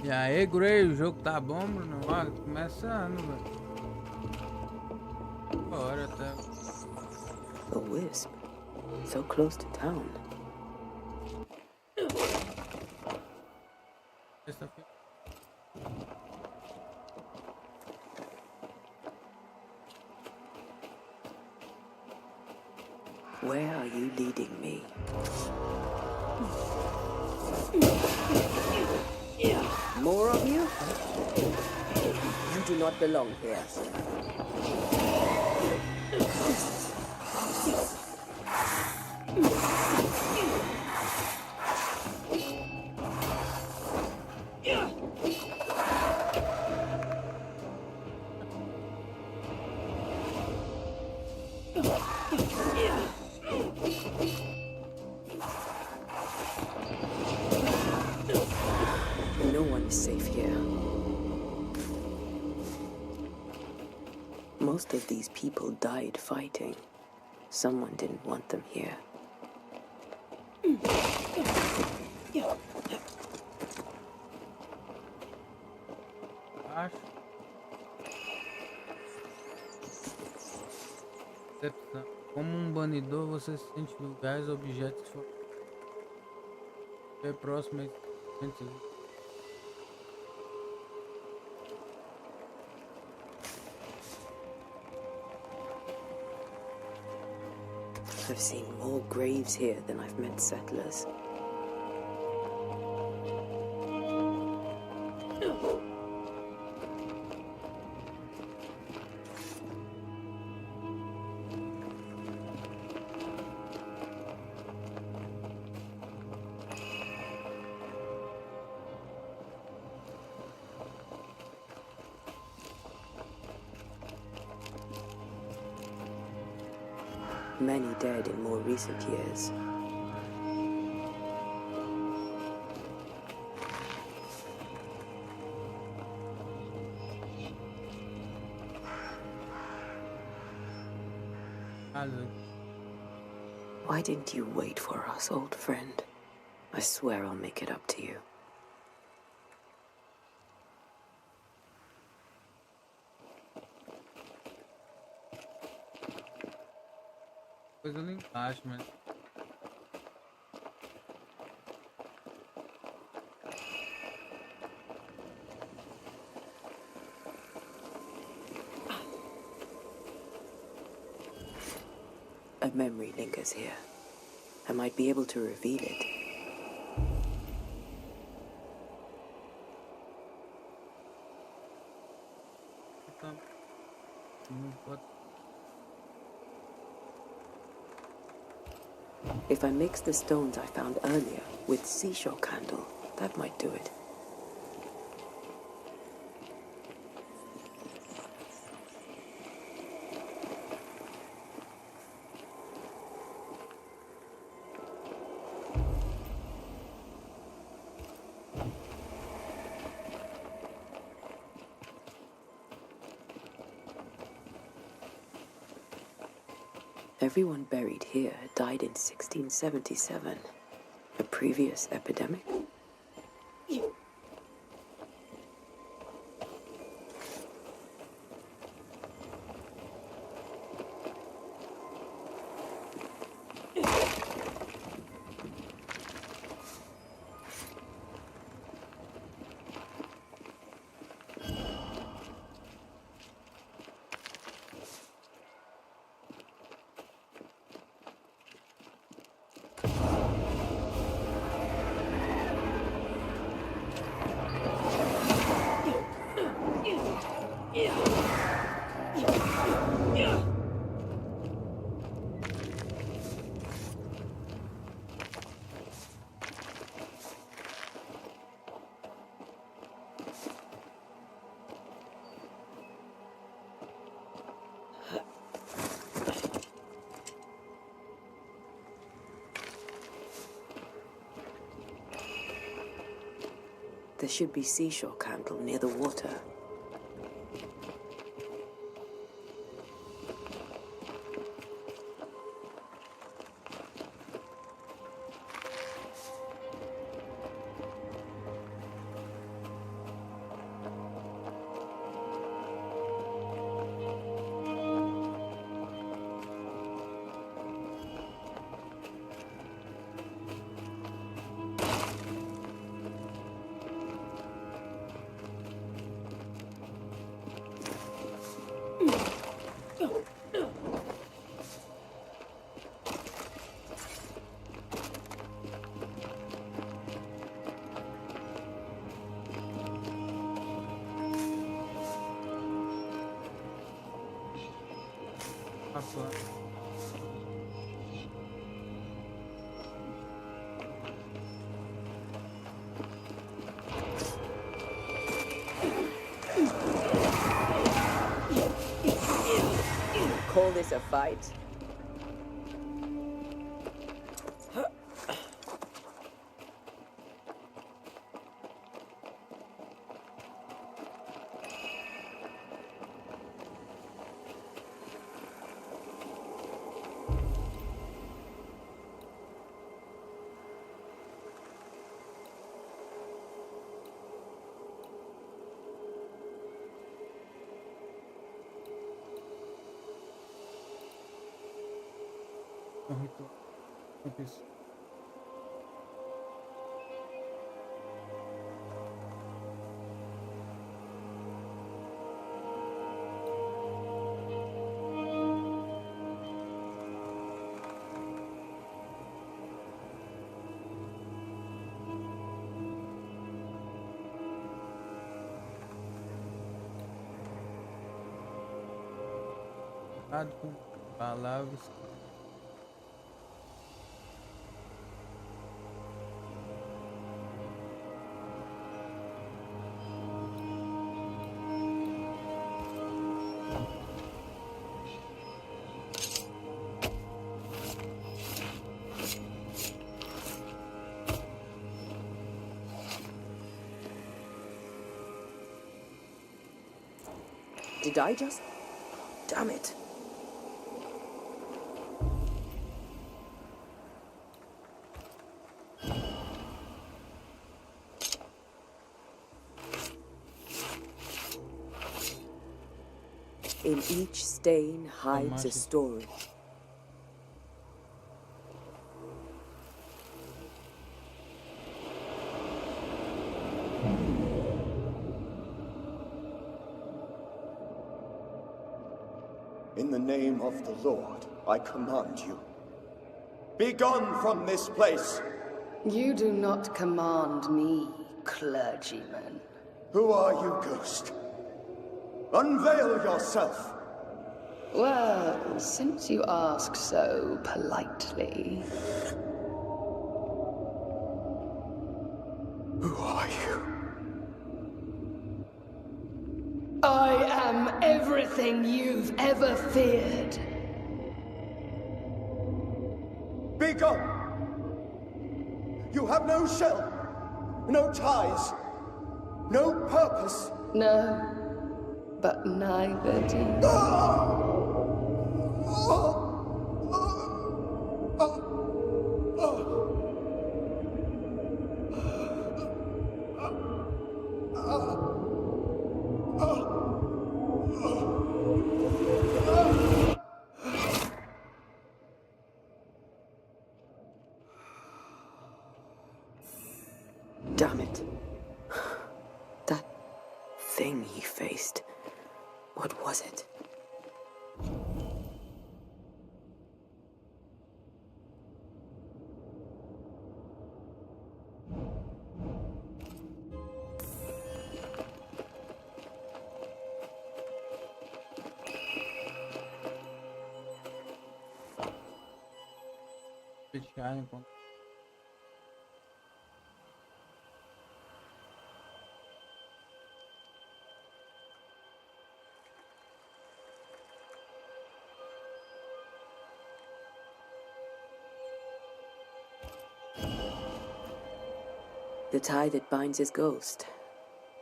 E aí, Grey, o jogo tá bom, Bruno? Olha, começando, velho. Bora, tá. A wisp. So close to town. Where are you leading me? More of you? You do not belong here. No one is safe here. Most of these people died fighting. Someone didn't want them here. Como banidor, você sente lugares, objetos próximos. I've seen more graves here than I've met settlers. Many dead in more recent years. Why didn't you wait for us, old friend? I swear I'll make it up to you. Coisa ali embaixo, mas... A memory lingers here. I might be able to reveal it. If I mix the stones I found earlier with seashore candle, that might do it. Everyone buried here died in 1677. A previous epidemic? There should be seashore candle near the water. Call this a fight? Com palavras. Did I just... Damn it. In each stain hides a story. In the name of the Lord, I command you. Be gone from this place! You do not command me, clergyman. Who are you, ghost? Unveil yourself! Well, since you ask so politely. Who are you? I am everything you've ever feared. Be gone! You have no shell, no ties, no purpose. No, but neither do you. Damn it. That thing he faced. What was it? The tie that binds his ghost.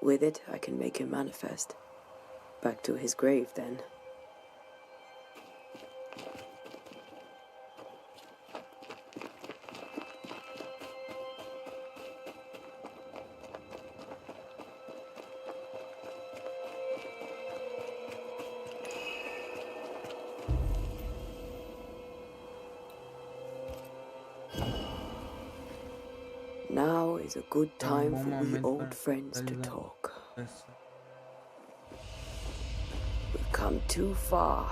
With it, I can make him manifest. Back to his grave, then. Now is a good time for we old friends to talk. We've come too far,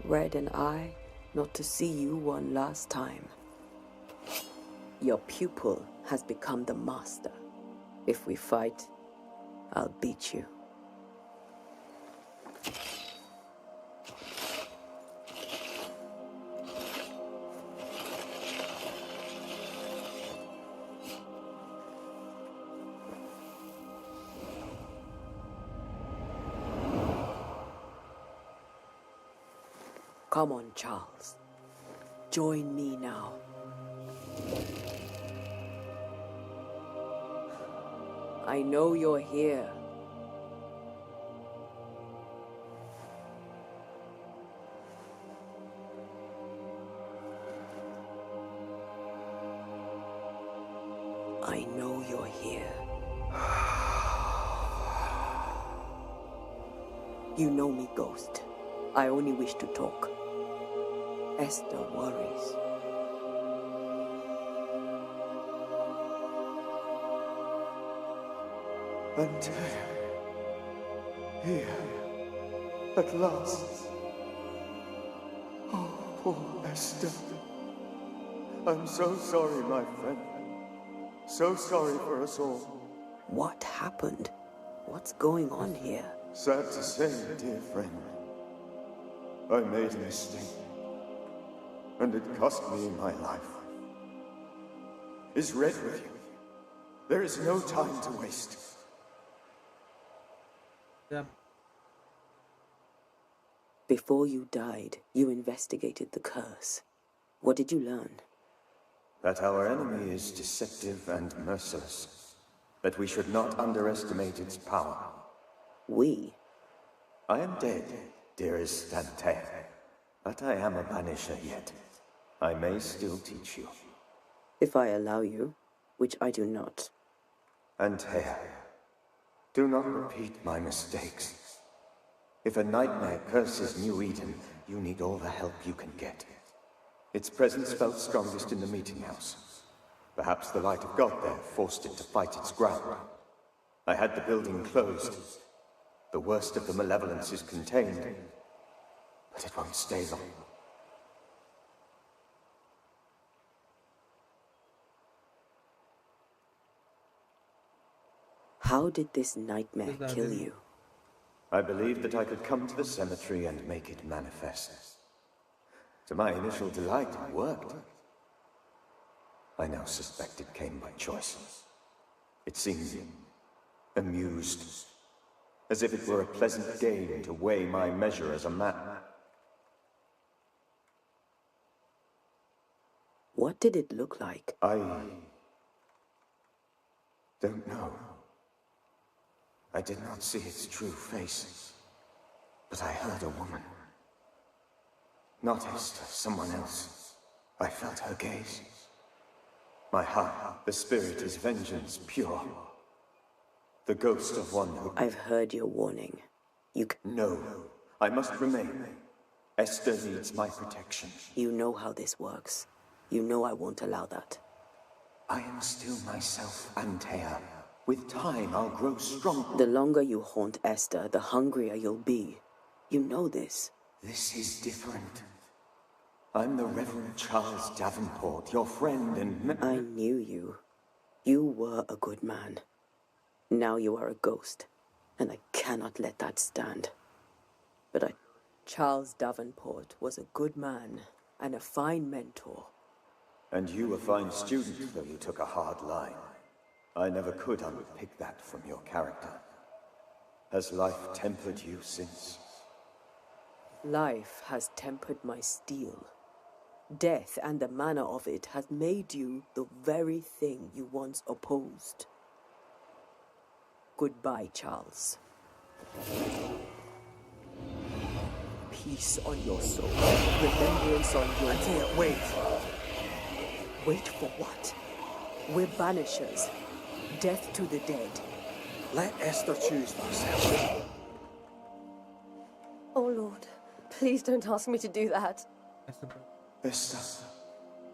Red and I, not to see you one last time. Your pupil has become the master. If we fight, I'll beat you. Come on, Charles. Join me now. I know you're here. I know you're here. You know me, Ghost. I only wish to talk. Esther worries. And here, at last. Oh, poor Esther. I'm so sorry, my friend. So sorry for us all. What happened? What's going on here? Sad to say, dear friend. I made a mistake. And it cost me my life. Is Red with you? There is no time to waste. Before you died, you investigated the curse. What did you learn? That our enemy is deceptive and merciless. But we should not underestimate its power. We? I am dead, dearest Antea. But I am a Banisher yet. I may still teach you. If I allow you, which I do not. Antea, do not repeat my mistakes. If a nightmare curses New Eden, you need all the help you can get. Its presence felt strongest in the meeting house. Perhaps the light of God there forced it to fight its ground. I had the building closed. The worst of the malevolence is contained, but it won't stay long. How did this nightmare kill you? I believed that I could come to the cemetery and make it manifest. To my initial delight, it worked. I now suspect it came by choice. It seemed amused, as if it were a pleasant game to weigh my measure as a man. What did it look like? I don't know. I did not see its true face, but I heard a woman. Not Esther, someone else. I felt her gaze. My heart, the spirit is vengeance pure. The ghost of one who... I've heard your warning. No, I must remain. Esther needs my protection. You know how this works. You know I won't allow that. I am still myself, Antea. With time, I'll grow stronger. The longer you haunt Esther, the hungrier you'll be. You know this. This is different. I'm the Reverend Charles Davenport, your friend and... I knew you. You were a good man. Now you are a ghost, and I cannot let that stand. But Charles Davenport was a good man and a fine mentor. And you a fine student, though you took a hard line. I never could unpick that from your character. Has life tempered you since? Life has tempered my steel. Death and the manner of it has made you the very thing you once opposed. Goodbye, Charles. Peace on your soul. Remembrance on your... Antea, wait. Wait for what? We're banishers. Death to the dead. Let Esther choose for herself. Oh, Lord. Please don't ask me to do that. Esther,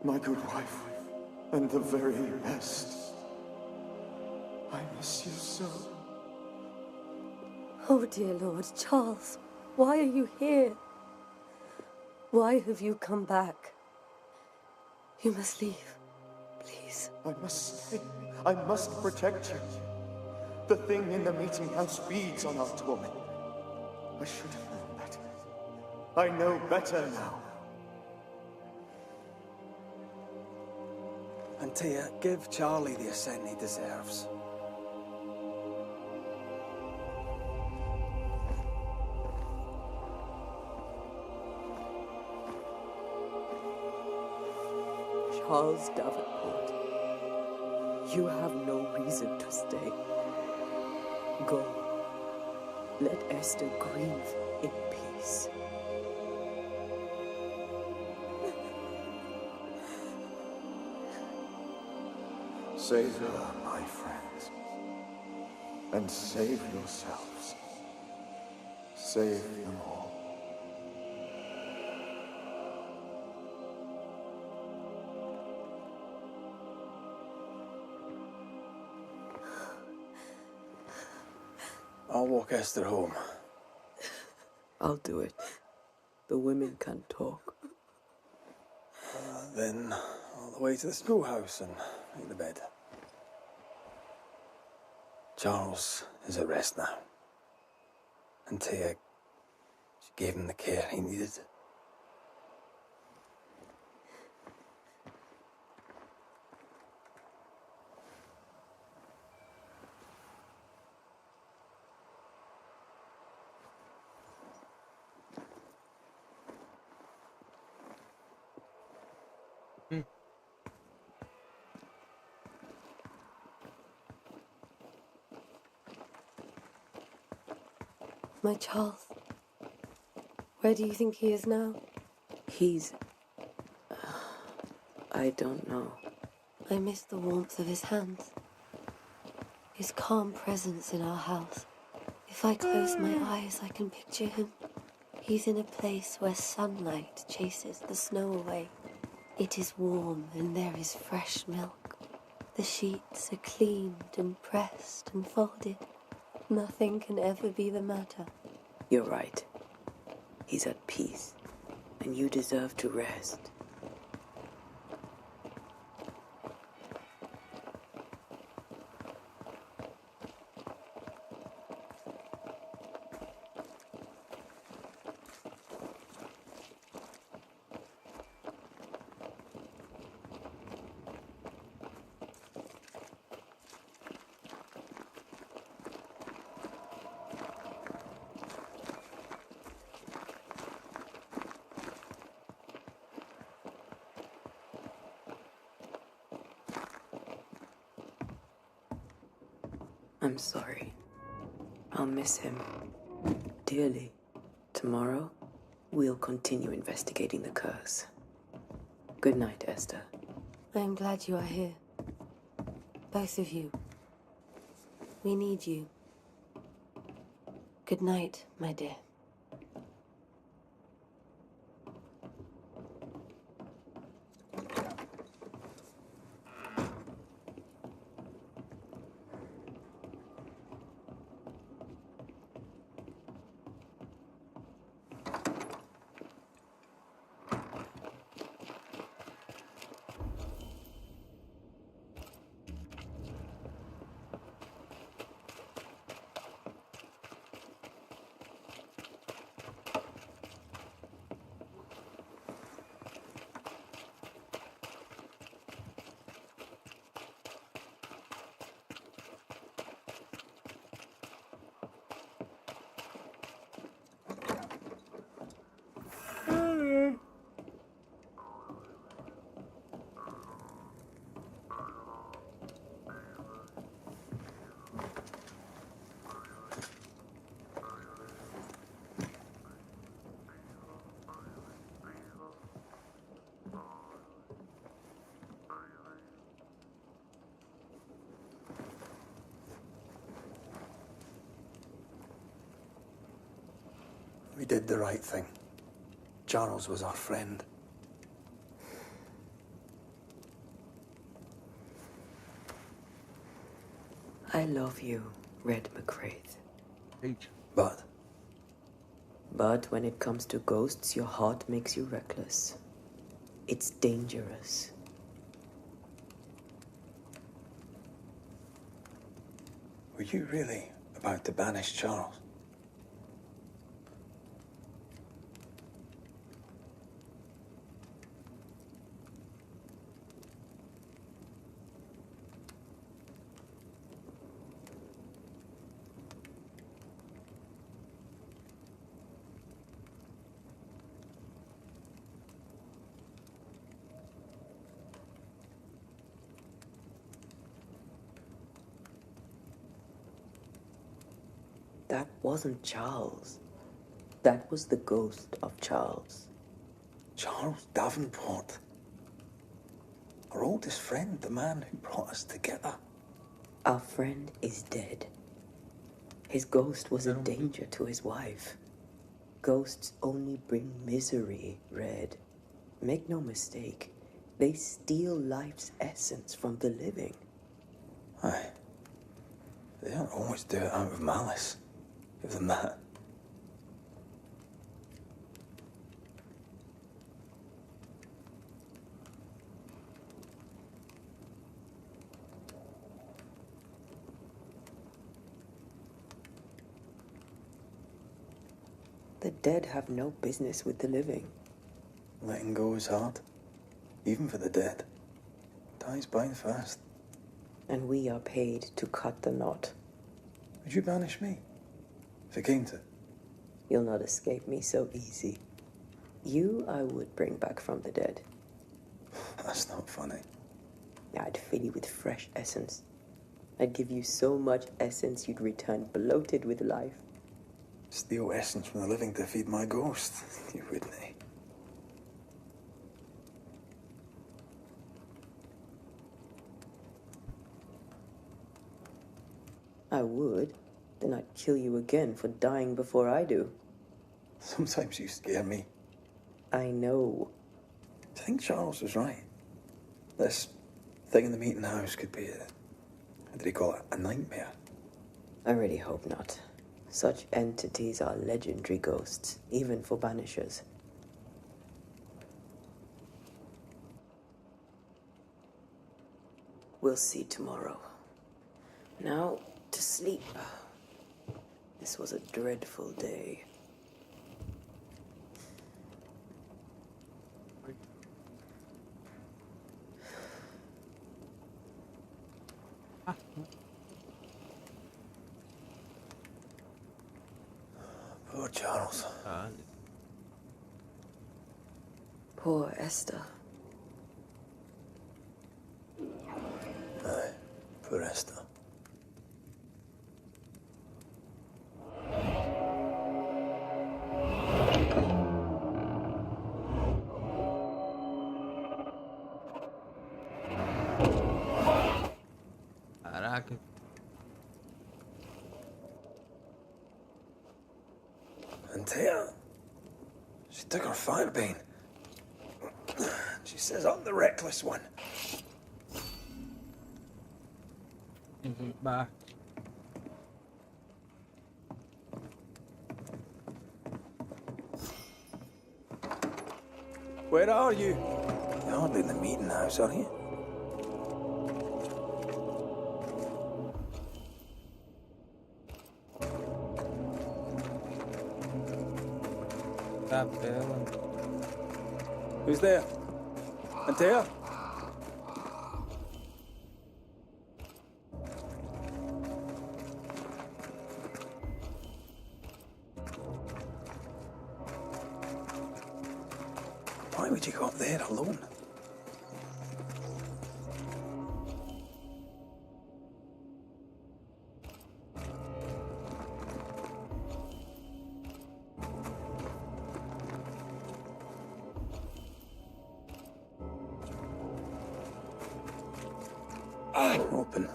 my good wife, and the very best. I miss you so. Oh, dear Lord, Charles, why are you here? Why have you come back? You must leave, please. I must stay. I must protect you. The thing in the meeting house feeds on our torment. I should have known better. I know better now. Antea, give Charlie the ascent he deserves. Charles Davenport, you have no reason to stay. Go. Let Esther grieve in peace. Save her, my friends. And save yourselves. Save them all. I'll walk Esther home. I'll do it. The women can't talk. Then all the way to the schoolhouse and make the bed. Charles is at rest now. Antea, she gave him the care he needed. My Charles. Where do you think he is now? He's... I don't know. I miss the warmth of his hands. His calm presence in our house. If I close my eyes, I can picture him. He's in a place where sunlight chases the snow away. It is warm and there is fresh milk. The sheets are cleaned and pressed and folded. Nothing can ever be the matter. You're right. He's at peace, and you deserve to rest. I'm sorry. I'll miss him dearly. Tomorrow, we'll continue investigating the curse. Good night, Esther. I'm glad you are here. Both of you. We need you. Good night, my dear. We did the right thing. Charles was our friend. I love you, Red McCraith. But But when it comes to ghosts, your heart makes you reckless. It's dangerous. were you really about to banish Charles? That wasn't Charles. That was the ghost of Charles. Charles Davenport. Our oldest friend, the man who brought us together. Our friend is dead. His ghost was a danger to his wife. Ghosts only bring misery, Red. Make no mistake, they steal life's essence from the living. Aye. They don't always do it out of malice. Give them that. The dead have no business with the living. Letting go is hard. Even for the dead. Ties bind fast. And we are paid to cut the knot. Would you banish me? If it came to... You'll not escape me so easy. You I would bring back from the dead. That's not funny. I'd fill you with fresh essence. I'd give you so much essence you'd return bloated with life. Steal essence from the living to feed my ghost. You wouldn't, eh? I would. Then I'd kill you again for dying before I do. Sometimes you scare me. I know. I think Charles was right. This thing in the meeting house could be what did he call it? A nightmare. I really hope not. Such entities are legendary ghosts, even for Banishers. We'll see tomorrow. Now, to sleep. This was a dreadful day. Poor Charles. Poor Esther. Aye, poor Esther. Antea. She took her firebane. She says I'm the reckless one. Bye. Where are you? You're hardly in the meeting house, are you? Tá bela. Who's there? Antea? Why would you go up there alone? Open.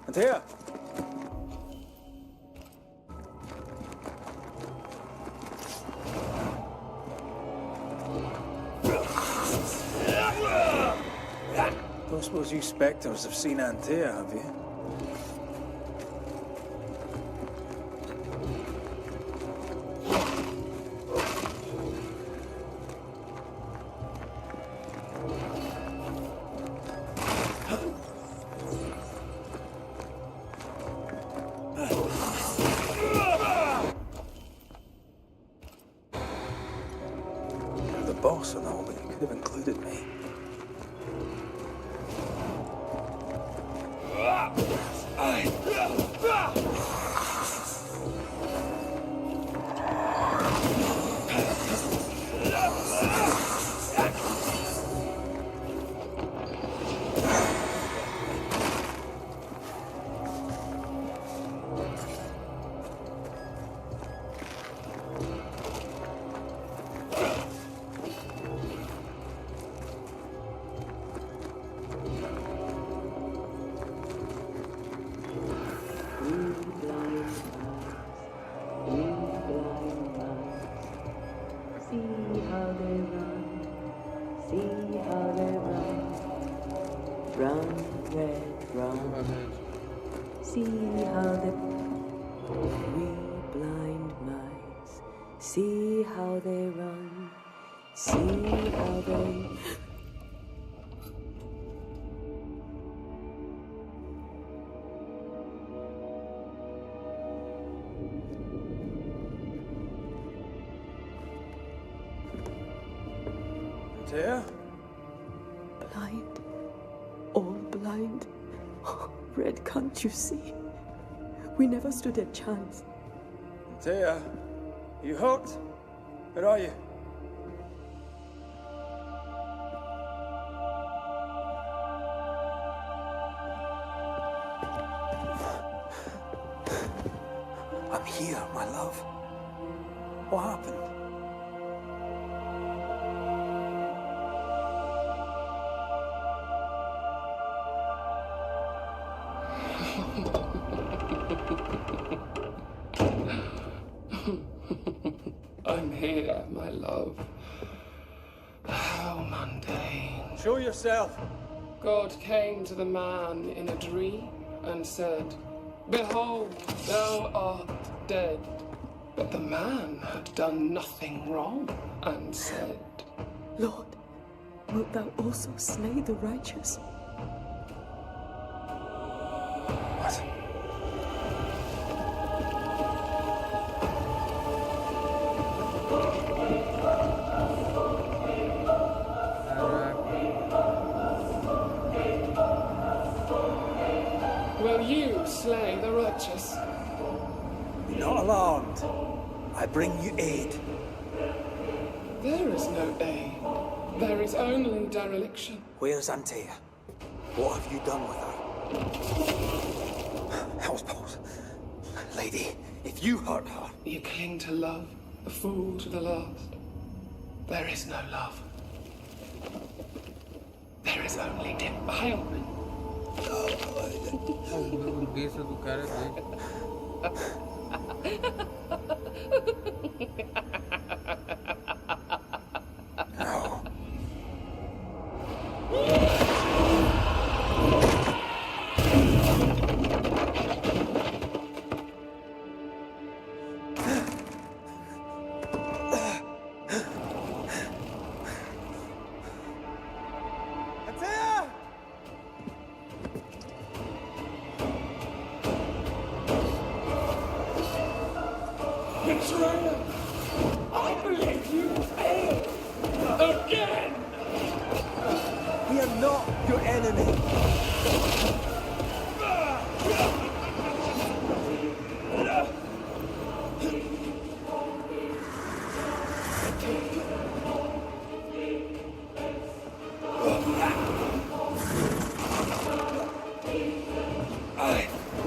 Antea! Don't suppose you spectres have seen Antea, have you? You're the boss and all, but you could have included me. See how they run, see how they... Antea? Blind, all blind. Oh, Red, can't you see? We never stood a chance. Antea? You hurt? Where are you? I'm here, my love. What happened? I'm here, my love. How mundane. Show yourself. God came to the man in a dream and said, "Behold, thou art dead." But the man had done nothing wrong and said, Lord, wilt thou also slay the righteous? What? Will you slay the righteous? Be not alarmed. I bring you aid. There is no aid. There is only dereliction. Where's Antea? What have you done with her? Hellsballs. Lady, if you hurt her... You cling to love, a fool to the last. There is no love. There is only defilement. O burguesa do cara é doido. No. Betrayer! I believe you failed! Again! We are not your enemy.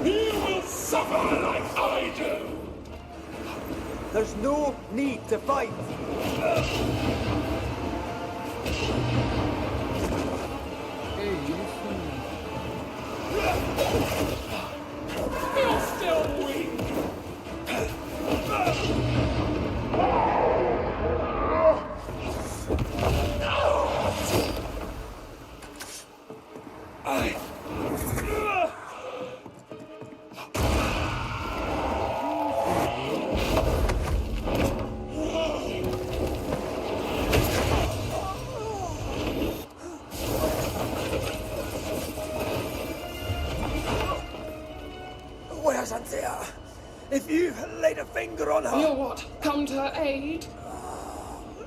You will suffer like I do! There's no need to fight. You're still weak! Where's Antea? If you laid a finger on her... You're what? Come to her aid?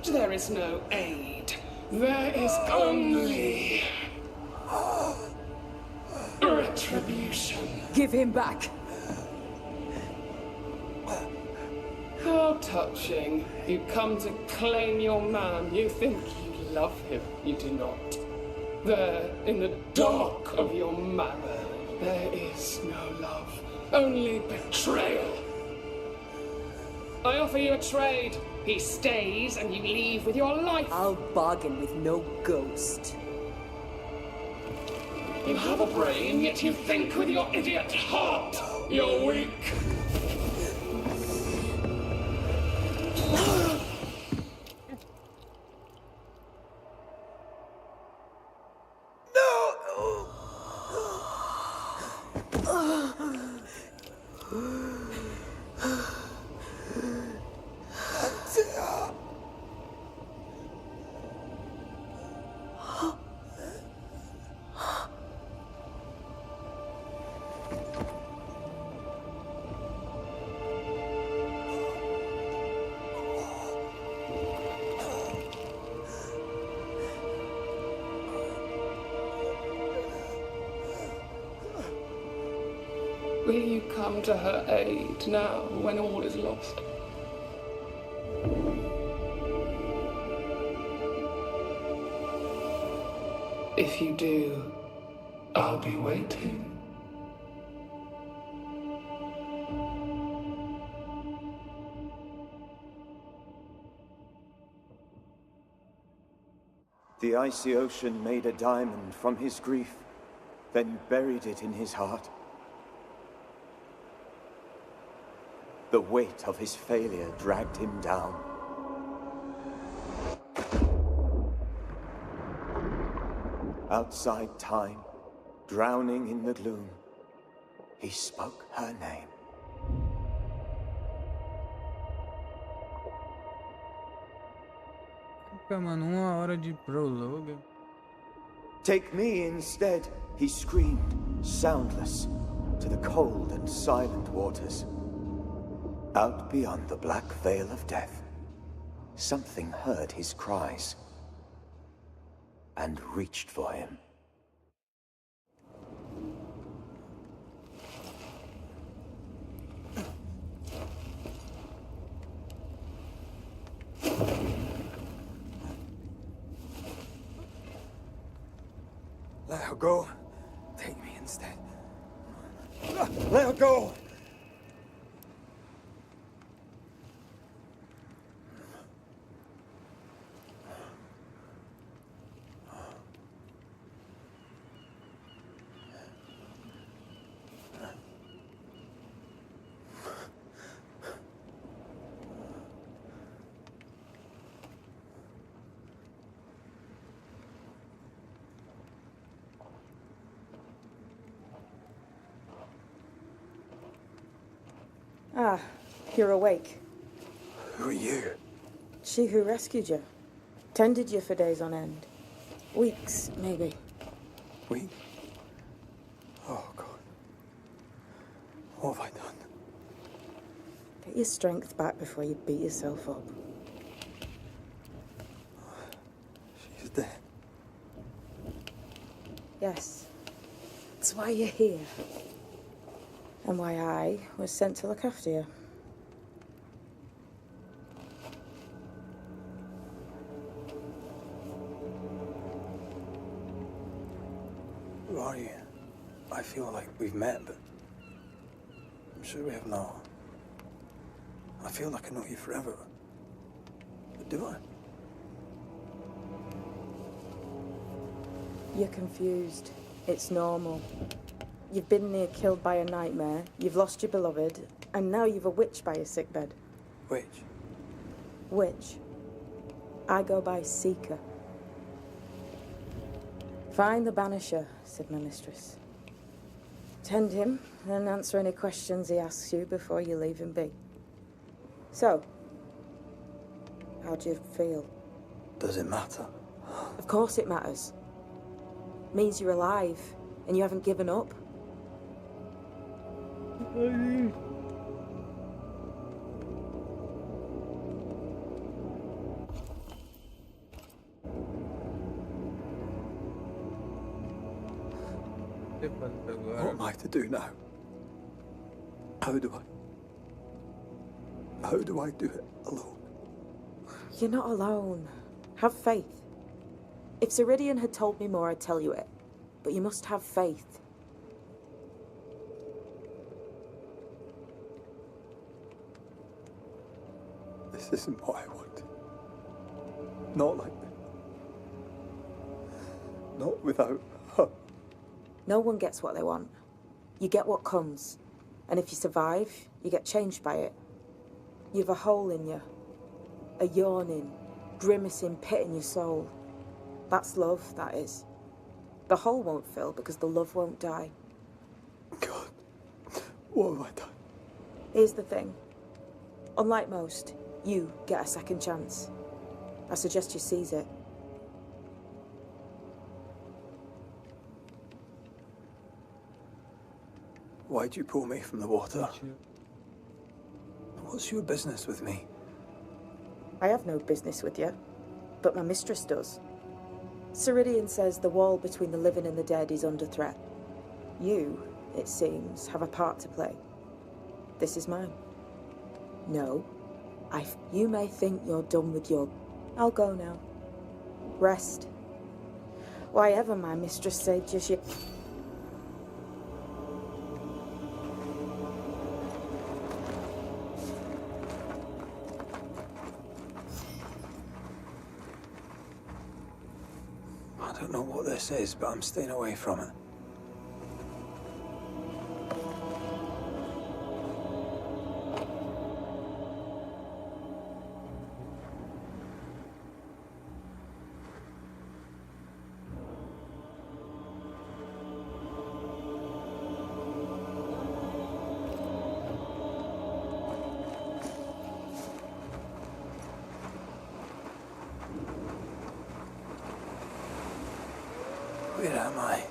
There is no aid. There is only... retribution. Give him back. How touching. You come to claim your man. You think you love him. You do not. There, in the dark of your manor, there is no love. Only betrayal. I offer you a trade. He stays and you leave with your life. I'll bargain with no ghost. You have a brain, yet you think with your idiot heart. You're weak. Will you come to her aid now, when all is lost? If you do, I'll be waiting. The icy ocean made a diamond from his grief, then buried it in his heart. The weight of his failure dragged him down. Outside time, drowning in the gloom, he spoke her name. Mano, 1 hora de prologue. Take me instead, he screamed, soundless, to the cold and silent waters. Out beyond the black veil of death, something heard his cries and reached for him. Let her go. Take me instead. Let her go! Ah, you're awake. Who are you? She who rescued you. Tended you for days on end. Weeks, maybe. Week? Oh, God. What have I done? Get your strength back before you beat yourself up. She's dead. Yes. That's why you're here. And why I was sent to look after you. Who are you? I feel like we've met, but I'm sure we have not. I feel like I know you forever. But do I? You're confused. It's normal. You've been near killed by a nightmare, you've lost your beloved, and now you've a witch by your sickbed. Witch? Witch. I go by Seeker. Find the Banisher, said my mistress. Tend him, and answer any questions he asks you before you leave him be. So, how do you feel? Does it matter? Of course it matters. Means you're alive, and you haven't given up. What am I to do now? How do I do it alone? You're not alone. Have faith. If Ceridian had told me more, I'd tell you it. But you must have faith. This isn't what I want. Not like this. Not without her. No one gets what they want. You get what comes. And if you survive, you get changed by it. You've a hole in you. A yawning, grimacing pit in your soul. That's love, that is. The hole won't fill because the love won't die. God, what have I done? Here's the thing. Unlike most, you get a second chance. I suggest you seize it. Why'd you pull me from the water? What's your business with me? I have no business with you, but my mistress does. Ceridian says the wall between the living and the dead is under threat. You, it seems, have a part to play. This is mine. No, you may think you're done with your... I'll go now. Rest. Why ever my mistress said just you... I don't know what this is, but I'm staying away from it. Where am I?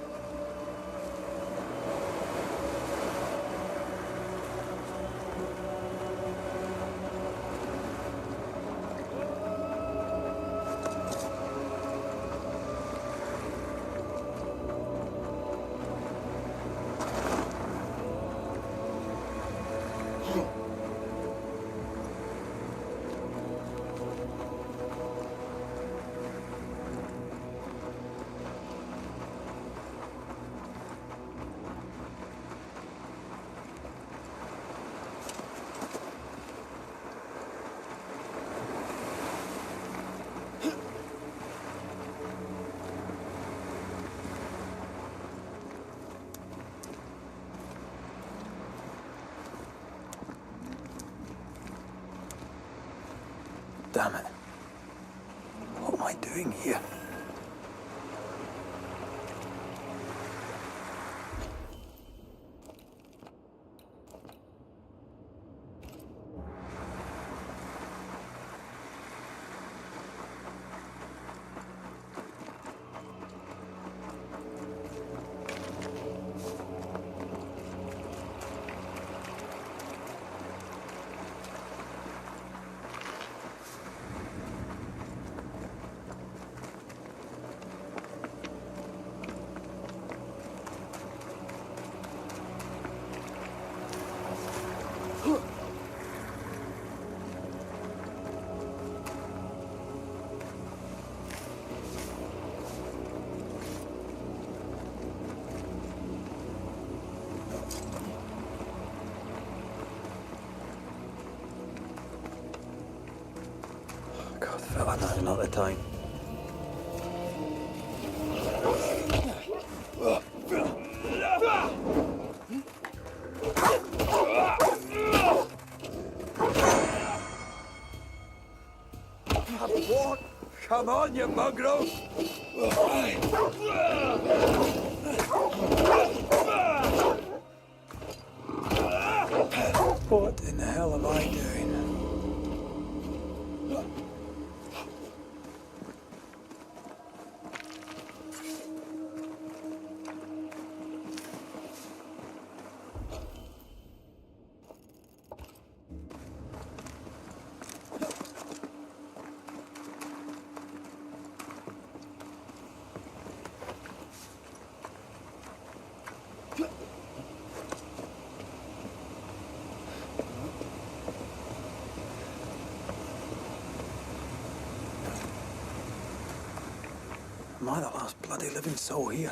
Damn it. What am I doing here? But now's not the time. What? Come on, you mugro! What in the hell am I doing? Am I the last bloody living soul here?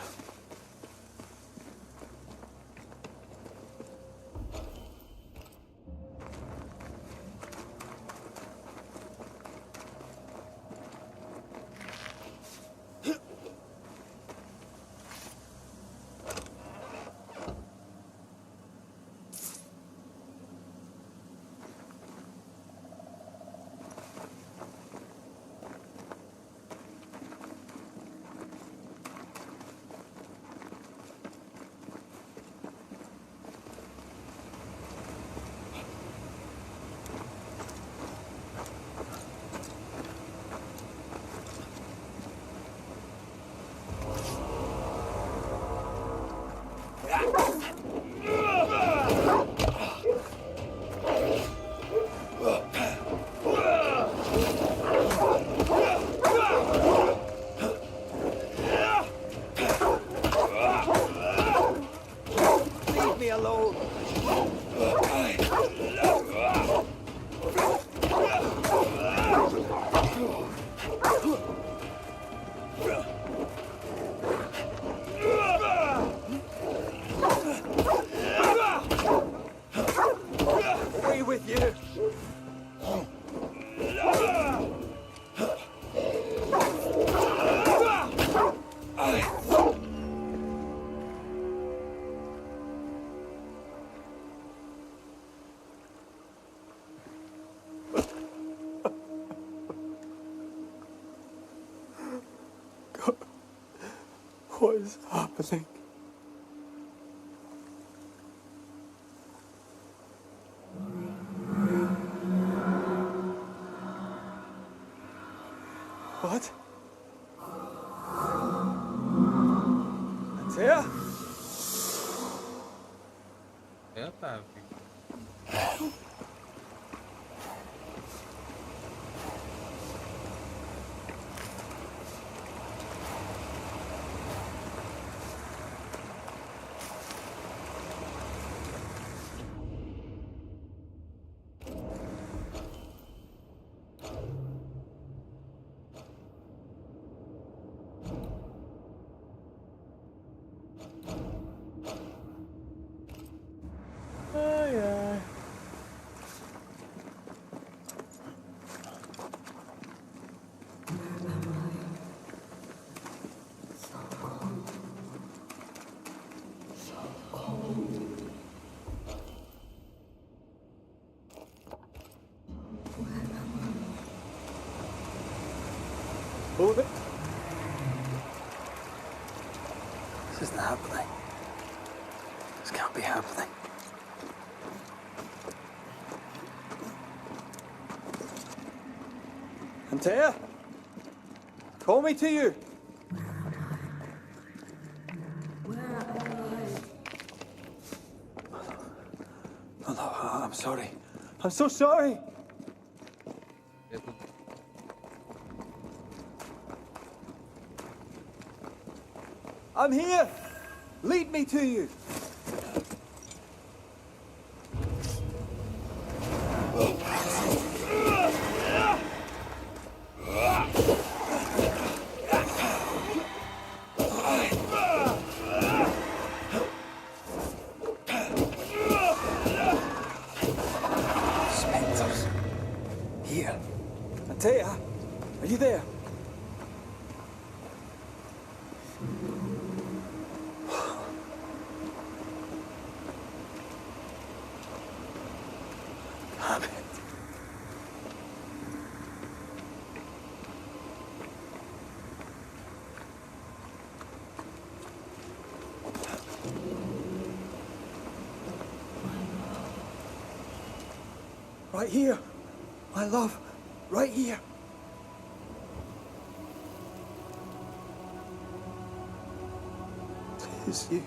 Leave me alone! Away with you! God, what is happening? What? It's here? Eita, Ai, ai. Hold it. This isn't happening. This can't be happening. Antea? Call me to you. No, no, I'm sorry. I'm so sorry. I'm here. Lead me to you. Spectres. Here. Antea, are you Right here. My love. Right here. It's you.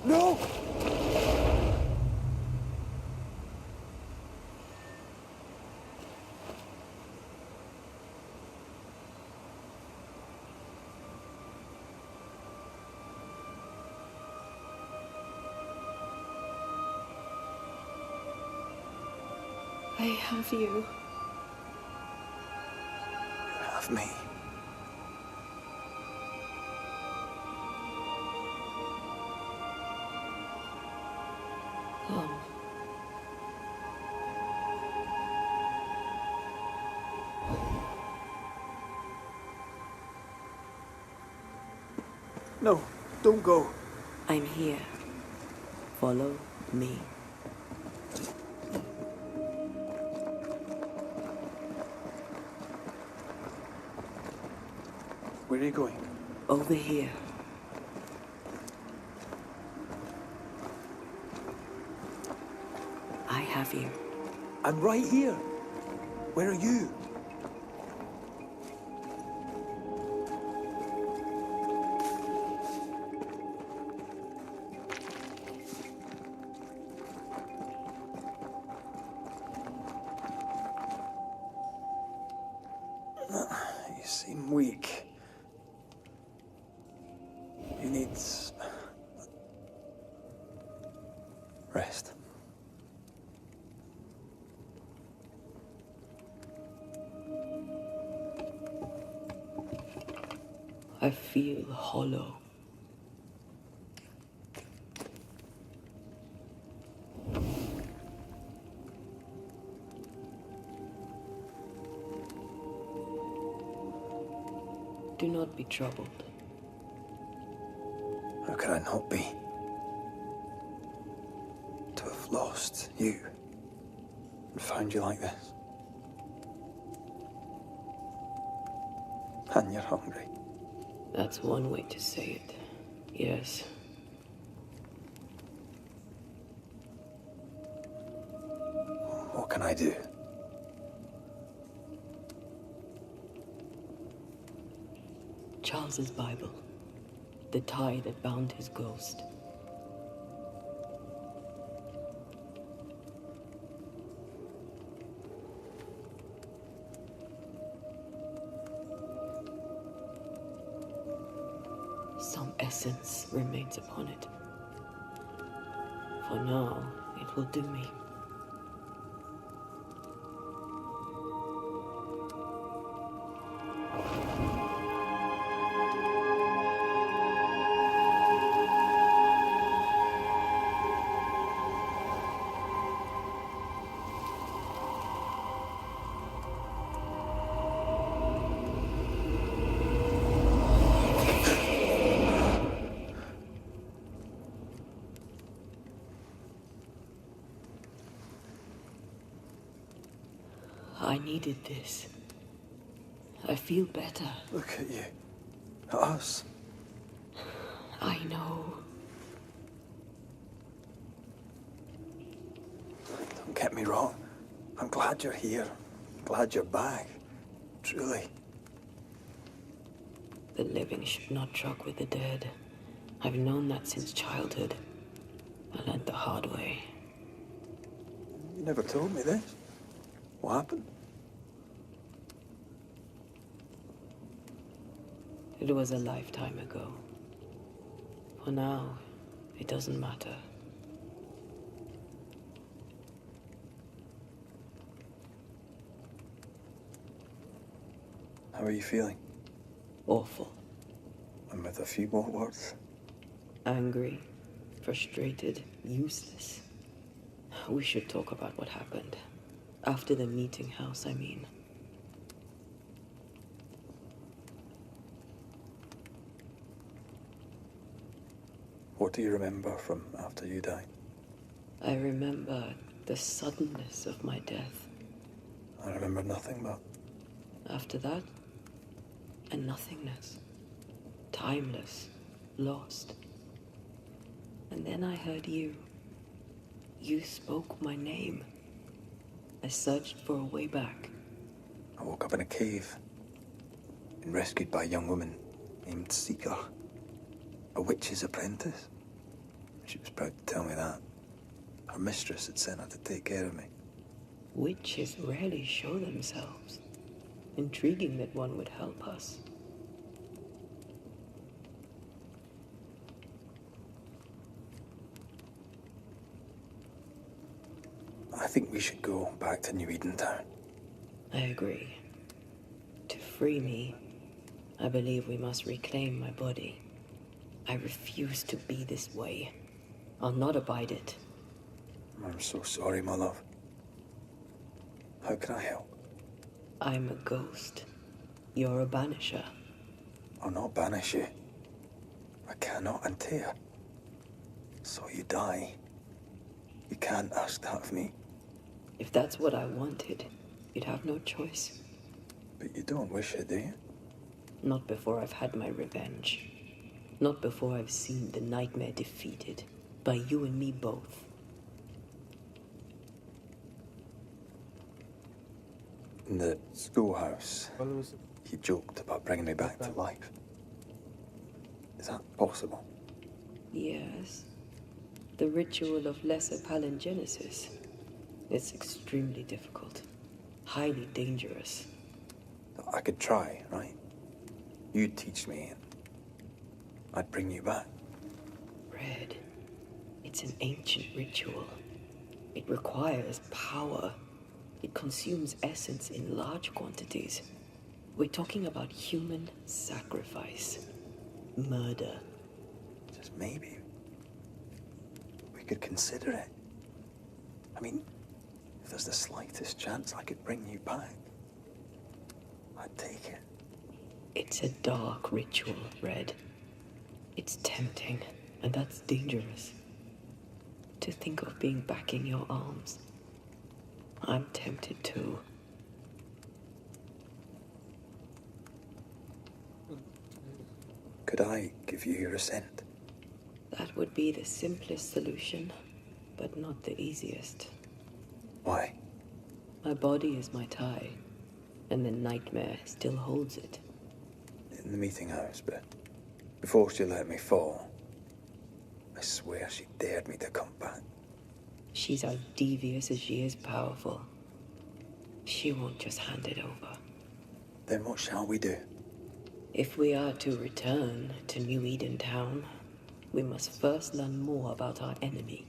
No! I have you. You have me. Come. No, don't go. I'm here. Follow me. Where are you going? Over here. I have you. I'm right here. Where are you? You seem weak. You need rest. I feel hollow. Do not be troubled. How could I not be? To have lost you and found you like this. And you're hungry. That's one way to say it. Yes. What can I do? Charles's Bible. The tie that bound his ghost. Some essence remains upon it. For now, it will do me. I needed this. I feel better. Look at you. At us. I know. Don't get me wrong. I'm glad you're here. Glad you're back. Truly. The living should not truck with the dead. I've known that since childhood. I learned the hard way. You never told me this. What happened? It was a lifetime ago. For now, it doesn't matter. How are you feeling? Awful. And with a few more words? Angry, frustrated, useless. We should talk about what happened. After the meeting house, I mean. What do you remember from after you died? I remember The suddenness of my death. I remember nothing but... After that, a nothingness. Timeless. Lost. And then I heard you. You spoke my name. I searched for a way back. I woke up in a cave. Been rescued by a young woman named Seeker. A witch's apprentice. She was proud to tell me that. Her mistress had sent her to take care of me. Witches rarely show themselves. Intriguing that one would help us. I think we should go back to New Eden Town. I agree. To free me, I believe we must reclaim my body. I refuse to be this way. I'll not abide it. I'm so sorry, my love. How can I help? I'm a ghost. You're a banisher. I'll not banish you. I cannot untear. So you die. You can't ask that of me. If that's what I wanted, you'd have no choice. But you don't wish it, do you? Not before I've had my revenge. Not before I've seen the nightmare defeated. By you and me both. In the schoolhouse, you joked about bringing me back to life. Is that possible? Yes. The ritual of lesser palingenesis. It's extremely difficult. Highly dangerous. I could try, right? You'd teach me, and I'd bring you back. Red. It's an ancient ritual. It requires power. It consumes essence in large quantities. We're talking about human sacrifice. Murder. Just maybe. We could consider it. I mean, if there's the slightest chance I could bring you back, I'd take it. It's a dark ritual, Red. It's tempting, and that's dangerous. To think of being back in your arms. I'm tempted too. Could I give you your assent? That would be the simplest solution, but not the easiest. Why? My body is my tie, and the nightmare still holds it. In the meeting house, but before she let me fall, I swear she dared me to come back. She's as devious as she is powerful. She won't just hand it over. Then what shall we do? If we are to return to New Eden Town, we must first learn more about our enemy.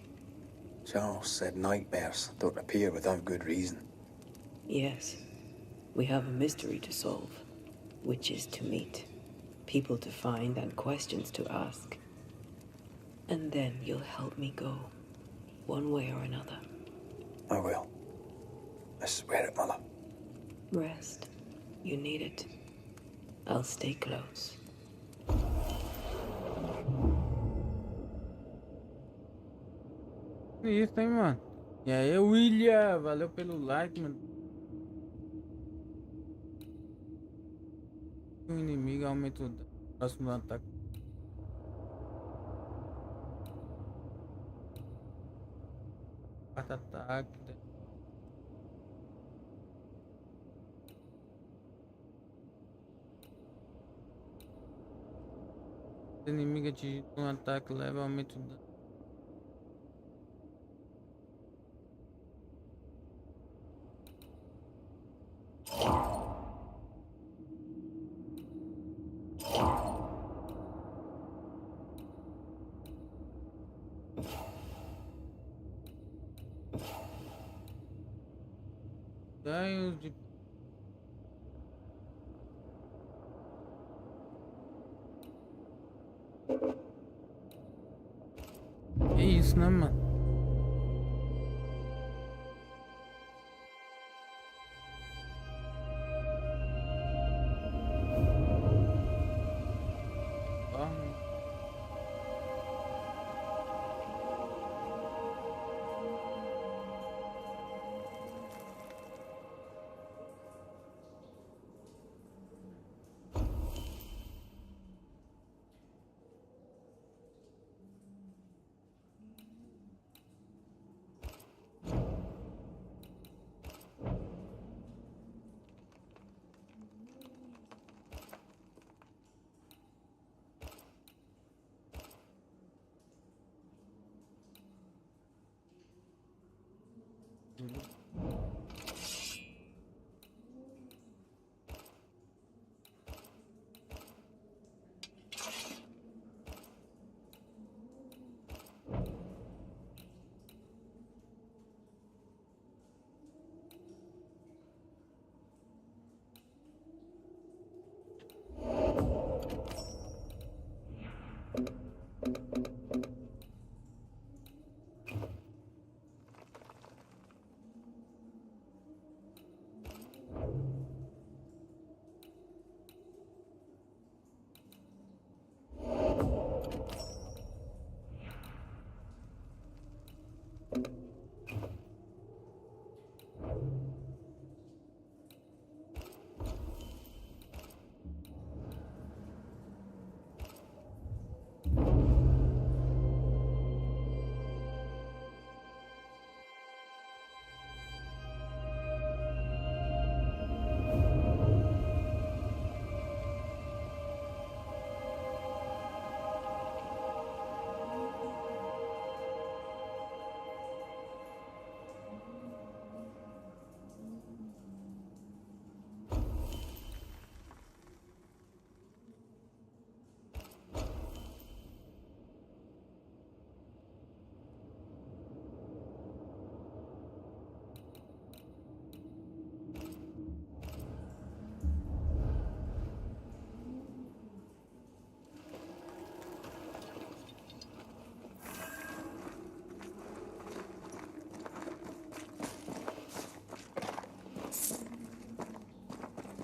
Charles said nightmares don't appear without good reason. Yes. We have a mystery to solve. Witches to meet. People to find and questions to ask. And then you'll help me go. One way or another. I will. I swear it, Mother. Rest. You need it. I'll stay close. Isso, hein, mano? E aí, William? Valeu pelo like, mano. O inimigo aumenta o próximo ataque. Quarto ataque. O inimigo atingido com um ataque leva aumento do dano. Ganhos de é isso, né, mano?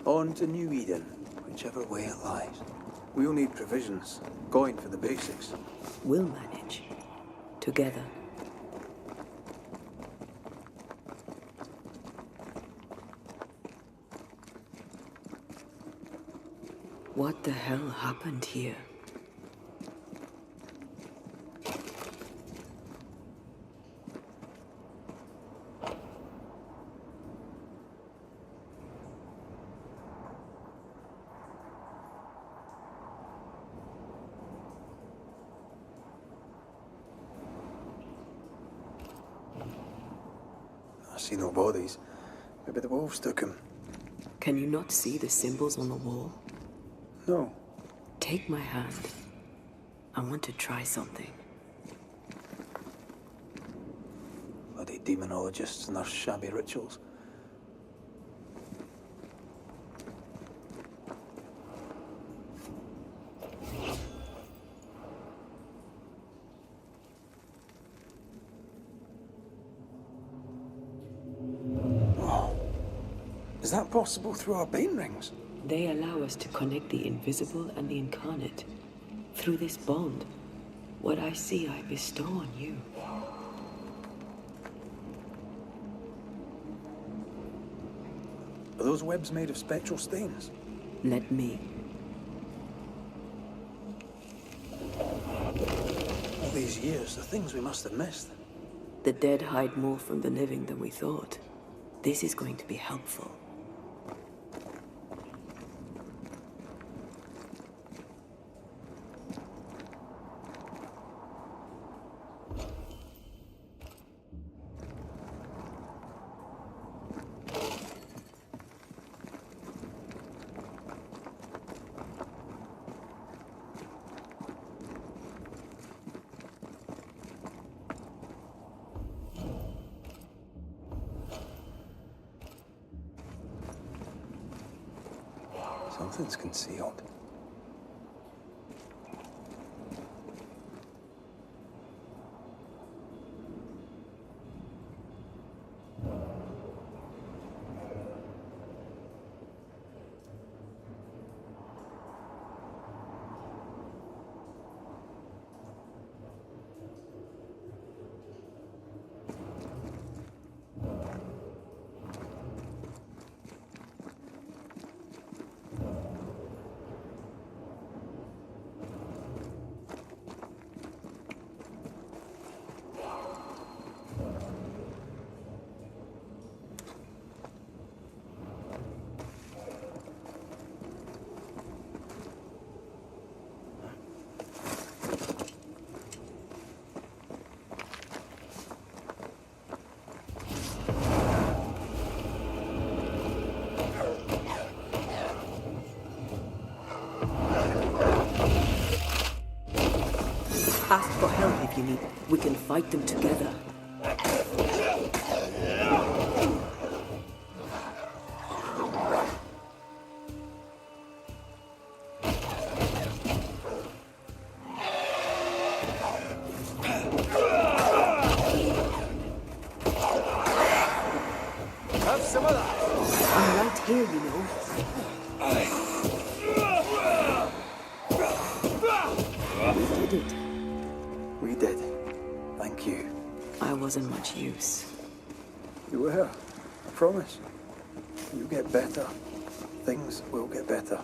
On to New Eden, whichever way it lies. We'll need provisions, going for the basics. We'll manage. Together. What the hell happened here? I see no bodies. Maybe the wolves took him. Can you not see the symbols on the wall? No. Take my hand. I want to try something. Bloody demonologists and their shabby rituals. Is that possible through our bane rings? They allow us to connect the invisible and the incarnate. Through this bond, what I see I bestow on you. Are those webs made of spectral stains? Let me. All these years, the things we must have missed. The dead hide more from the living than we thought. This is going to be helpful. Something's concealed. Ask for help if you need. We can fight them together. Have some of that. I'm right here, you know. We did it. We did. Thank you. I wasn't much use. You were. I promise. You get better. Things will get better.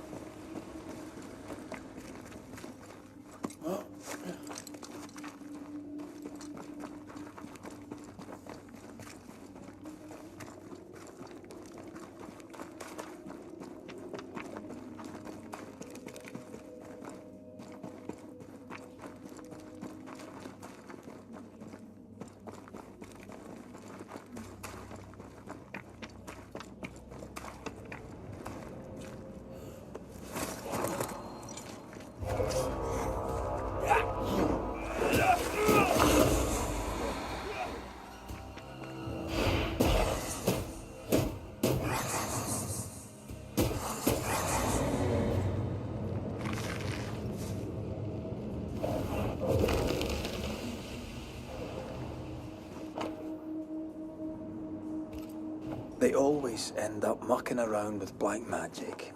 They always end up mucking around with black magic.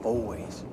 Always.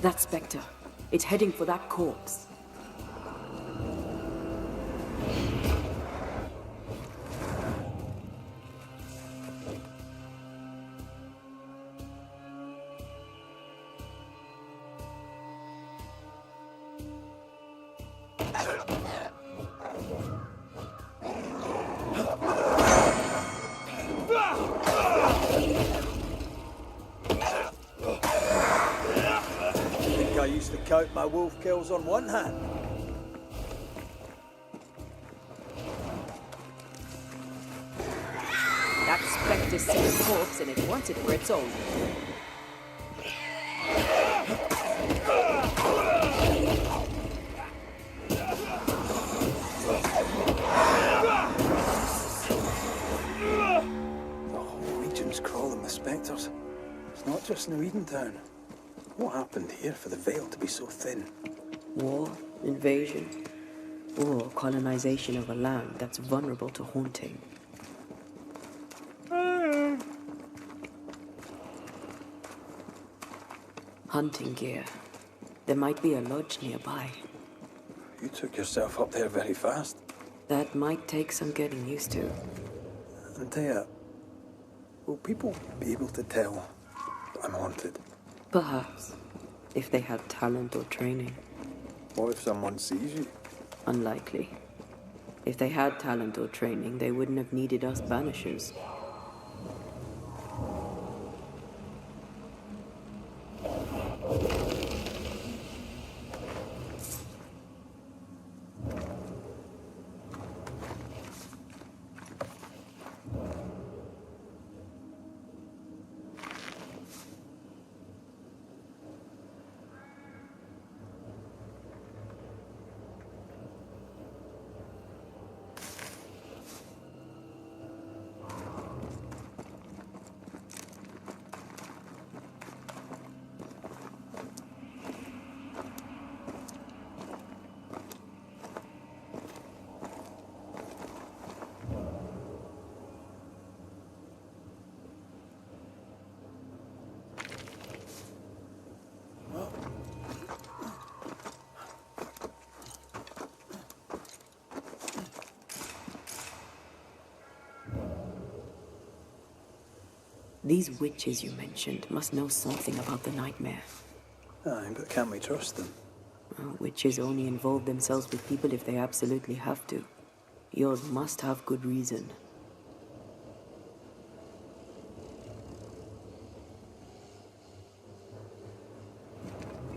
That Spectre. It's heading for that corpse. I used to count my wolf kills on one hand. That Spectre's seen a corpse and it wants it for its own. The whole region's crawling with spectres. It's not just New Edentown. What happened here for the veil to be so thin? War, invasion, or colonization of a land that's vulnerable to haunting. Hunting gear. There might be a lodge nearby. You took yourself up there very fast. That might take some getting used to. And will people be able to tell that I'm haunted? Perhaps, if they have talent or training. What if someone sees you? Unlikely. If they had talent or training, they wouldn't have needed us Banishers. These witches you mentioned must know something about the nightmare. Aye, but can't we trust them? Well, witches only involve themselves with people if they absolutely have to. Yours must have good reason.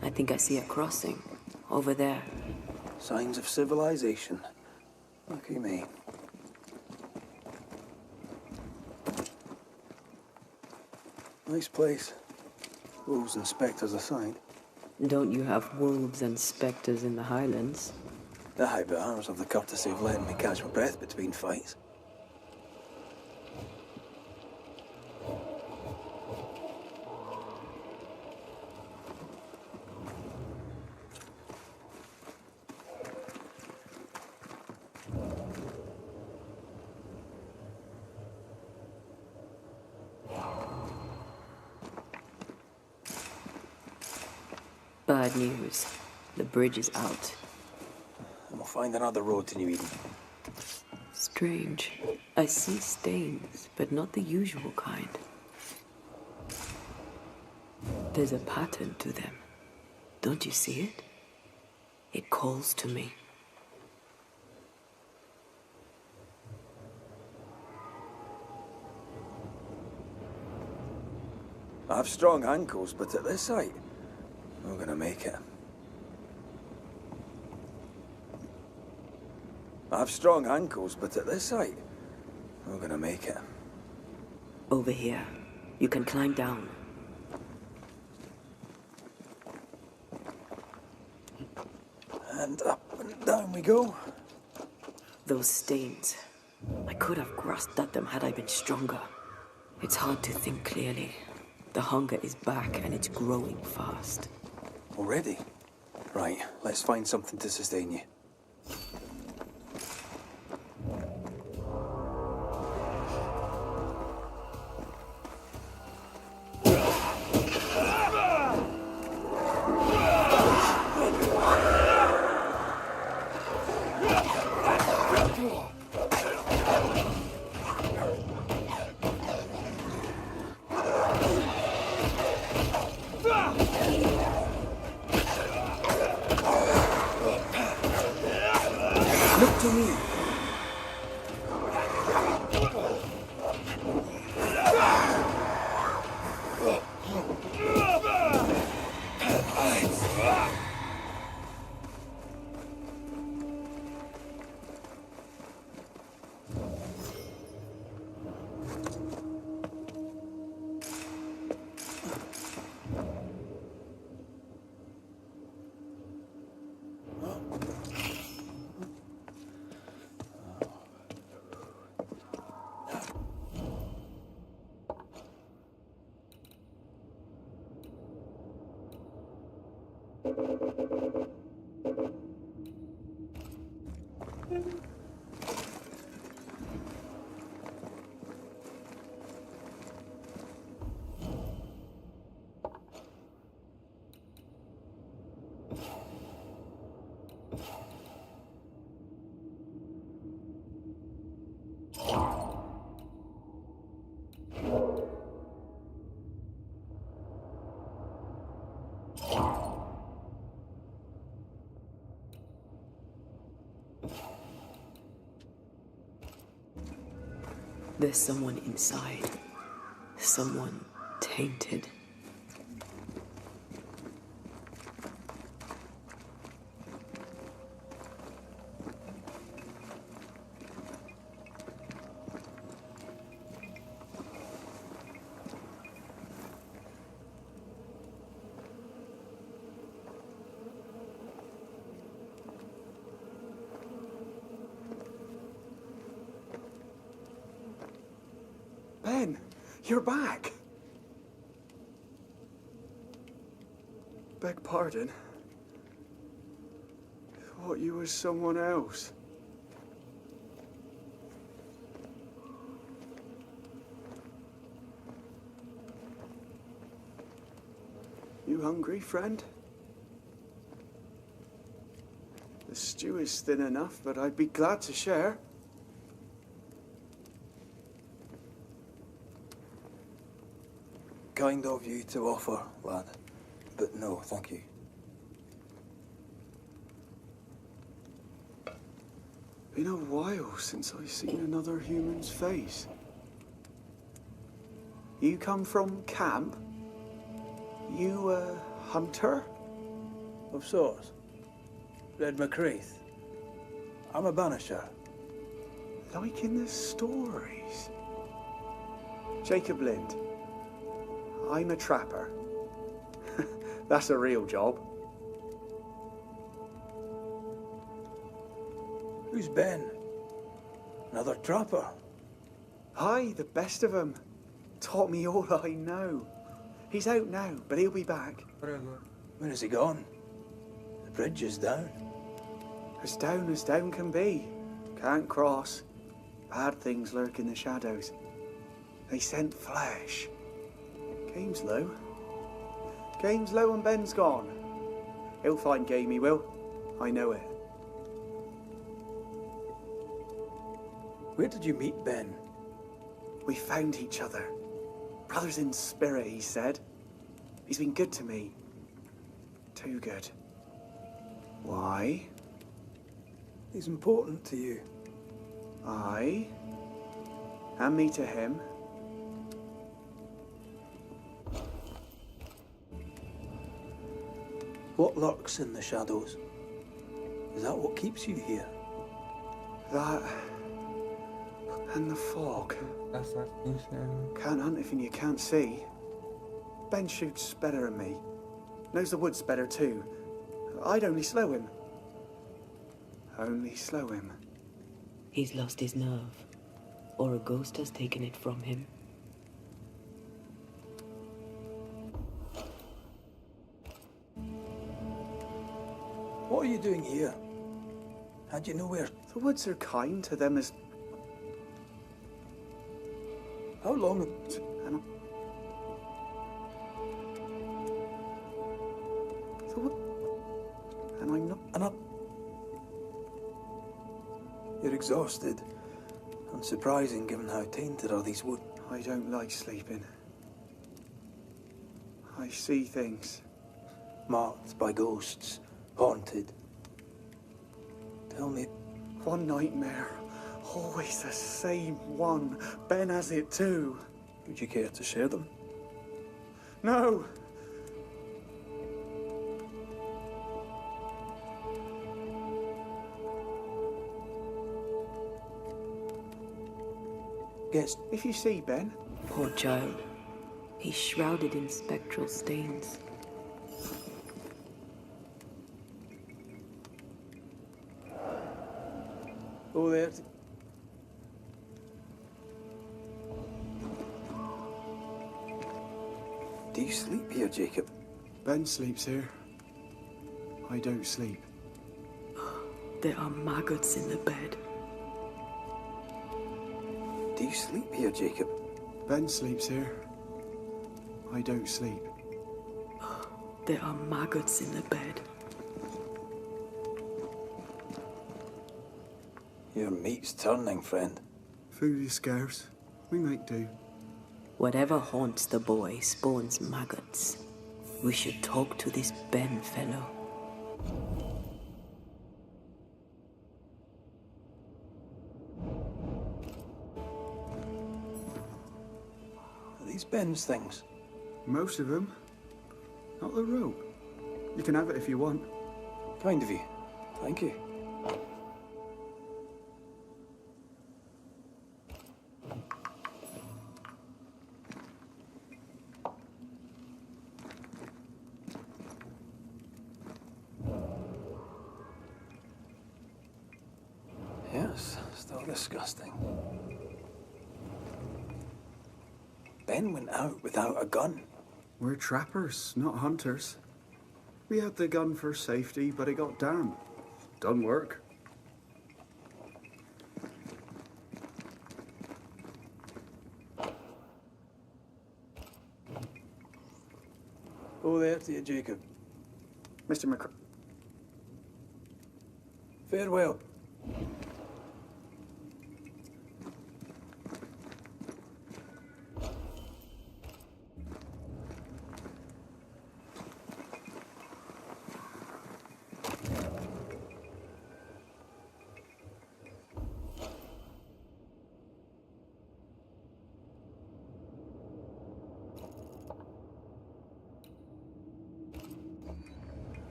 I think I see a crossing. Over there. Signs of civilization. Lucky me. Nice place. Wolves and spectres aside. Don't you have wolves and spectres in the Highlands? Aye, but ours have the courtesy of letting me catch my breath between fights. Bad news. The bridge is out. And we'll find another road to New Eden. Strange. I see stains, but not the usual kind. There's a pattern to them. Don't you see it? It calls to me. I have strong ankles, but at this height, I'm gonna make it. I have strong ankles, but at this height, I'm gonna make it. Over here. You can climb down. And up and down we go. Those stains. I could have grasped at them had I been stronger. It's hard to think clearly. The hunger is back and it's growing fast. Already? Right, let's find something to sustain you. Look to me. There's someone inside. Someone tainted. Ben, you're back. Beg pardon. Thought you was someone else. You hungry, friend? The stew is thin enough, but I'd be glad to share. Kind of you to offer, lad. But no, thank you. Been a while since I've seen another human's face. You come from camp? You a hunter? Of sorts. Red McCreath. I'm a banisher. Like in the stories. Jacob Lind. I'm a trapper. That's a real job. Who's Ben? Another trapper? Aye, the best of them. Taught me all I know. He's out now, but he'll be back. When is he gone? The bridge is down. As down can be. Can't cross. Bad things lurk in the shadows. They scent flesh. Game's low. Game's low and Ben's gone. He'll find game, he will. I know it. Where did you meet Ben? We found each other. Brothers in spirit, he said. He's been good to me. Too good. Why? He's important to you. Aye. And me to him. What lurks in the shadows? Is that what keeps you here? That... and the fog. Can't hunt anything you can't see. Ben shoots better than me. Knows the woods better too. I'd only slow him. Only slow him. He's lost his nerve. Or a ghost has taken it from him. What are you doing here? How'd you know where? The woods are kind to them as... How long? And I'm not... You're exhausted. Unsurprising given how tainted are these woods. I don't like sleeping. I see things. Marked by ghosts. Haunted. Tell me... One nightmare. Always the same one. Ben has it too. Would you care to share them? No! Guess. If you see Ben... Poor child. He's shrouded in spectral stains. Oh, there. Do you sleep here, Jacob? Ben sleeps here. I don't sleep. There are maggots in the bed. Do you sleep here, Jacob? Ben sleeps here. I don't sleep. There are maggots in the bed. Your meat's turning, friend. Food is scarce. We make do. Whatever haunts the boy spawns maggots. We should talk to this Ben fellow. these Ben's things? Most of them. Not the rope. You can have it if you want. Kind of you. Thank you. Yes, still disgusting. Ben went out without a gun. We're trappers, not hunters. We had the gun for safety, but it got damp. Done work. Oh, there to you, Jacob. Mr. McCr... Farewell.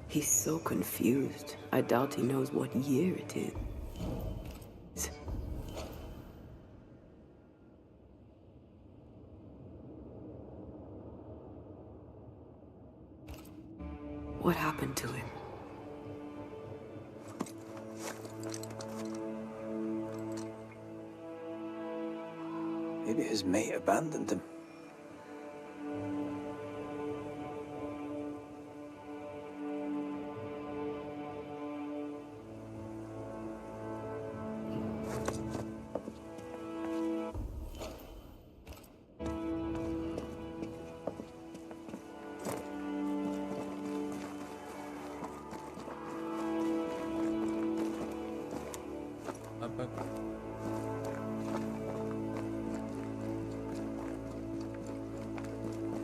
He's so confused. I doubt he knows what year it is. What happened to him? Maybe his mate abandoned him.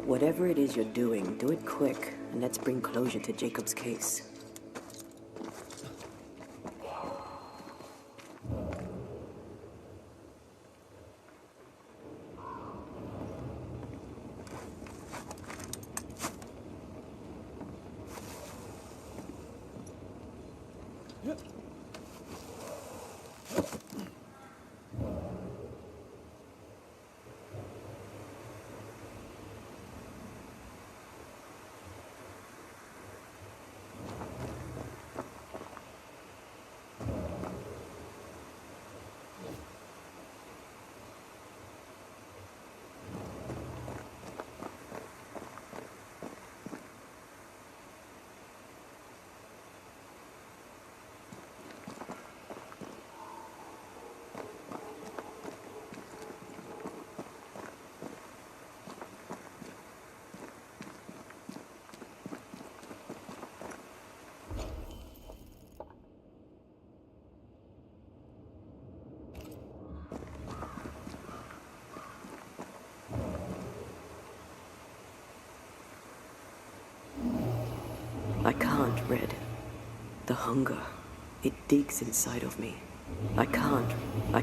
Whatever it is you're doing, do it quick, and let's bring closure to Jacob's case. I can't, Red. The hunger, it digs inside of me. I can't, I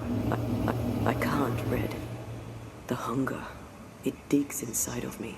can't, Red. The hunger, it digs inside of me.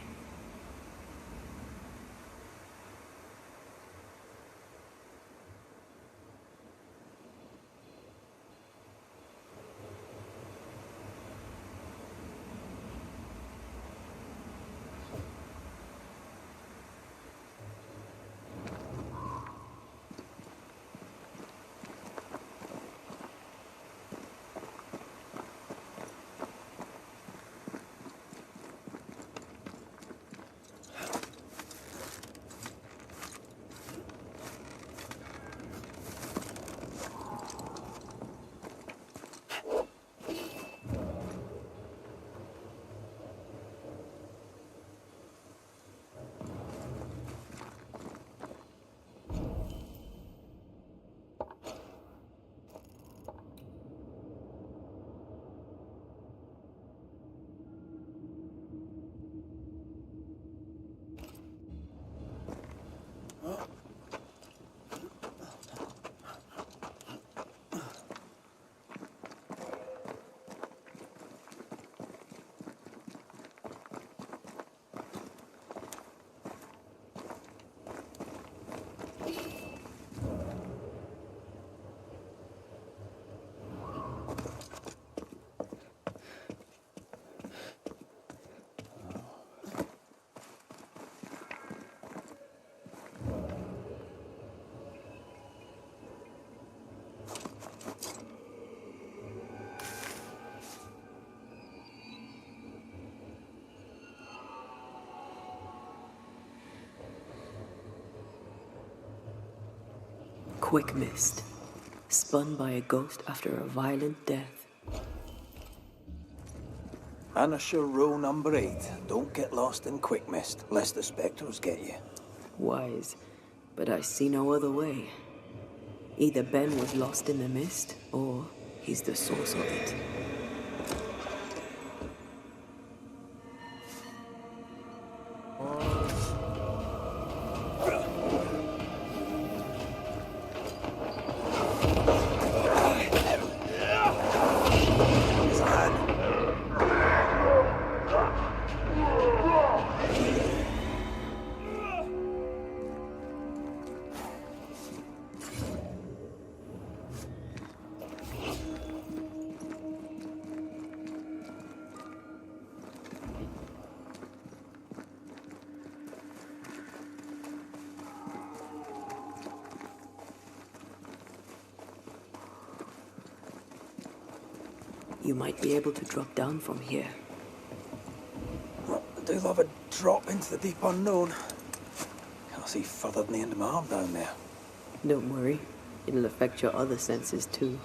Quick mist. Spun by a ghost after a violent death. Banisher rule number 8. Don't get lost in quick mist, lest the spectres get you. Wise, but I see no other way. Either Ben was lost in the mist, or he's the source of it. You might be able to drop down from here. Well, I do love a drop into the deep unknown. Can't see further than the end of my arm down there. Don't worry. It'll affect your other senses too.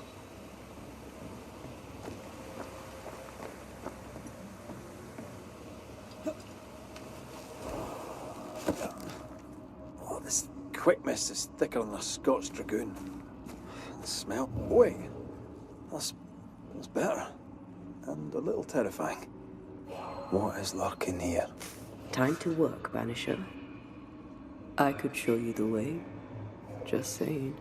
Oh, this quick mist is thicker than a Scotch dragoon. The smell. Wait. That's better. And a little terrifying. What is lurking here? Time to work, Banisher. I could show you the way. Just saying.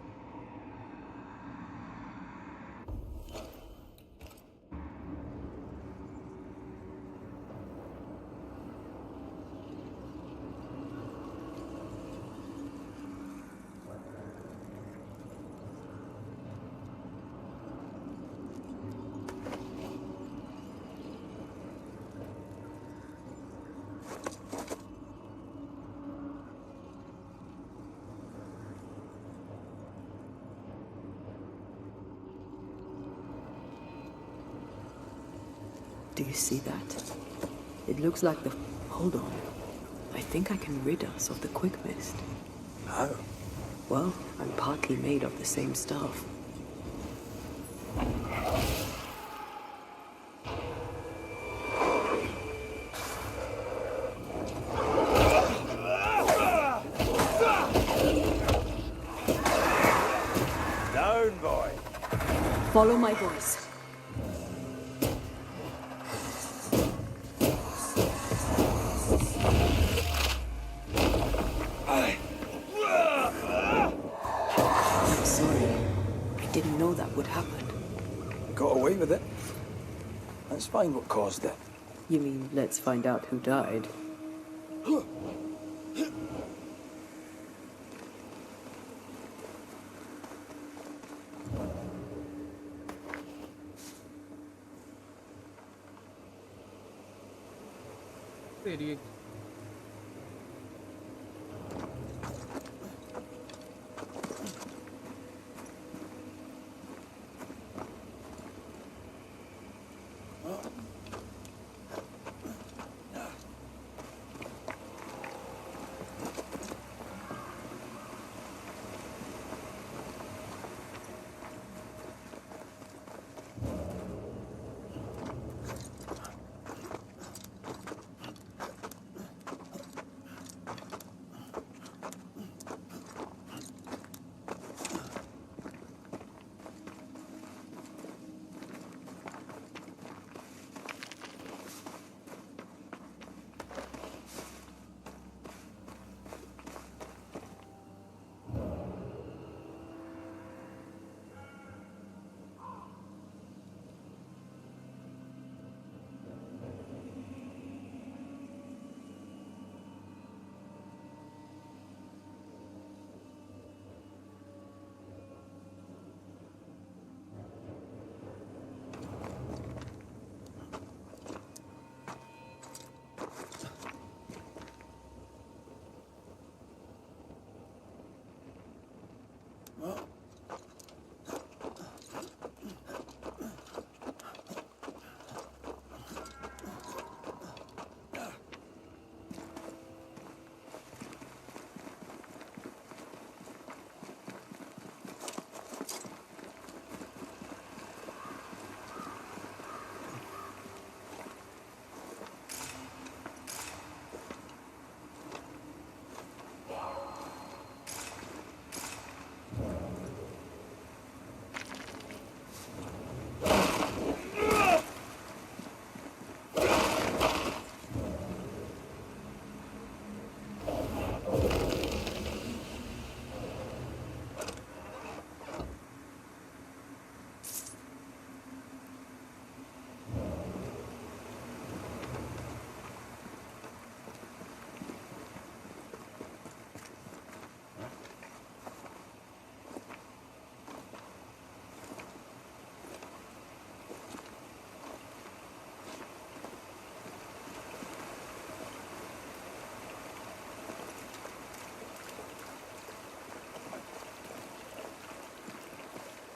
Do you see that? It looks like the... Hold on. I think I can rid us of the quick mist. How? Well, I'm partly made of the same stuff. Down, boy. Follow my voice. Got away with it. Let's find what caused it. You mean, let's find out who died? Idiot.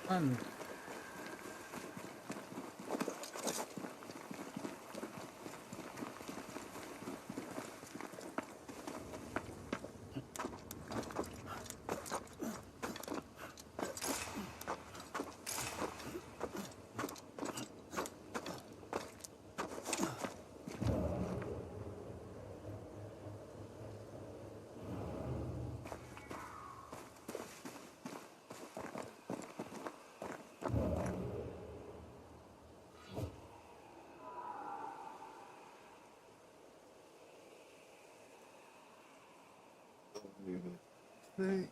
Mano. Hey.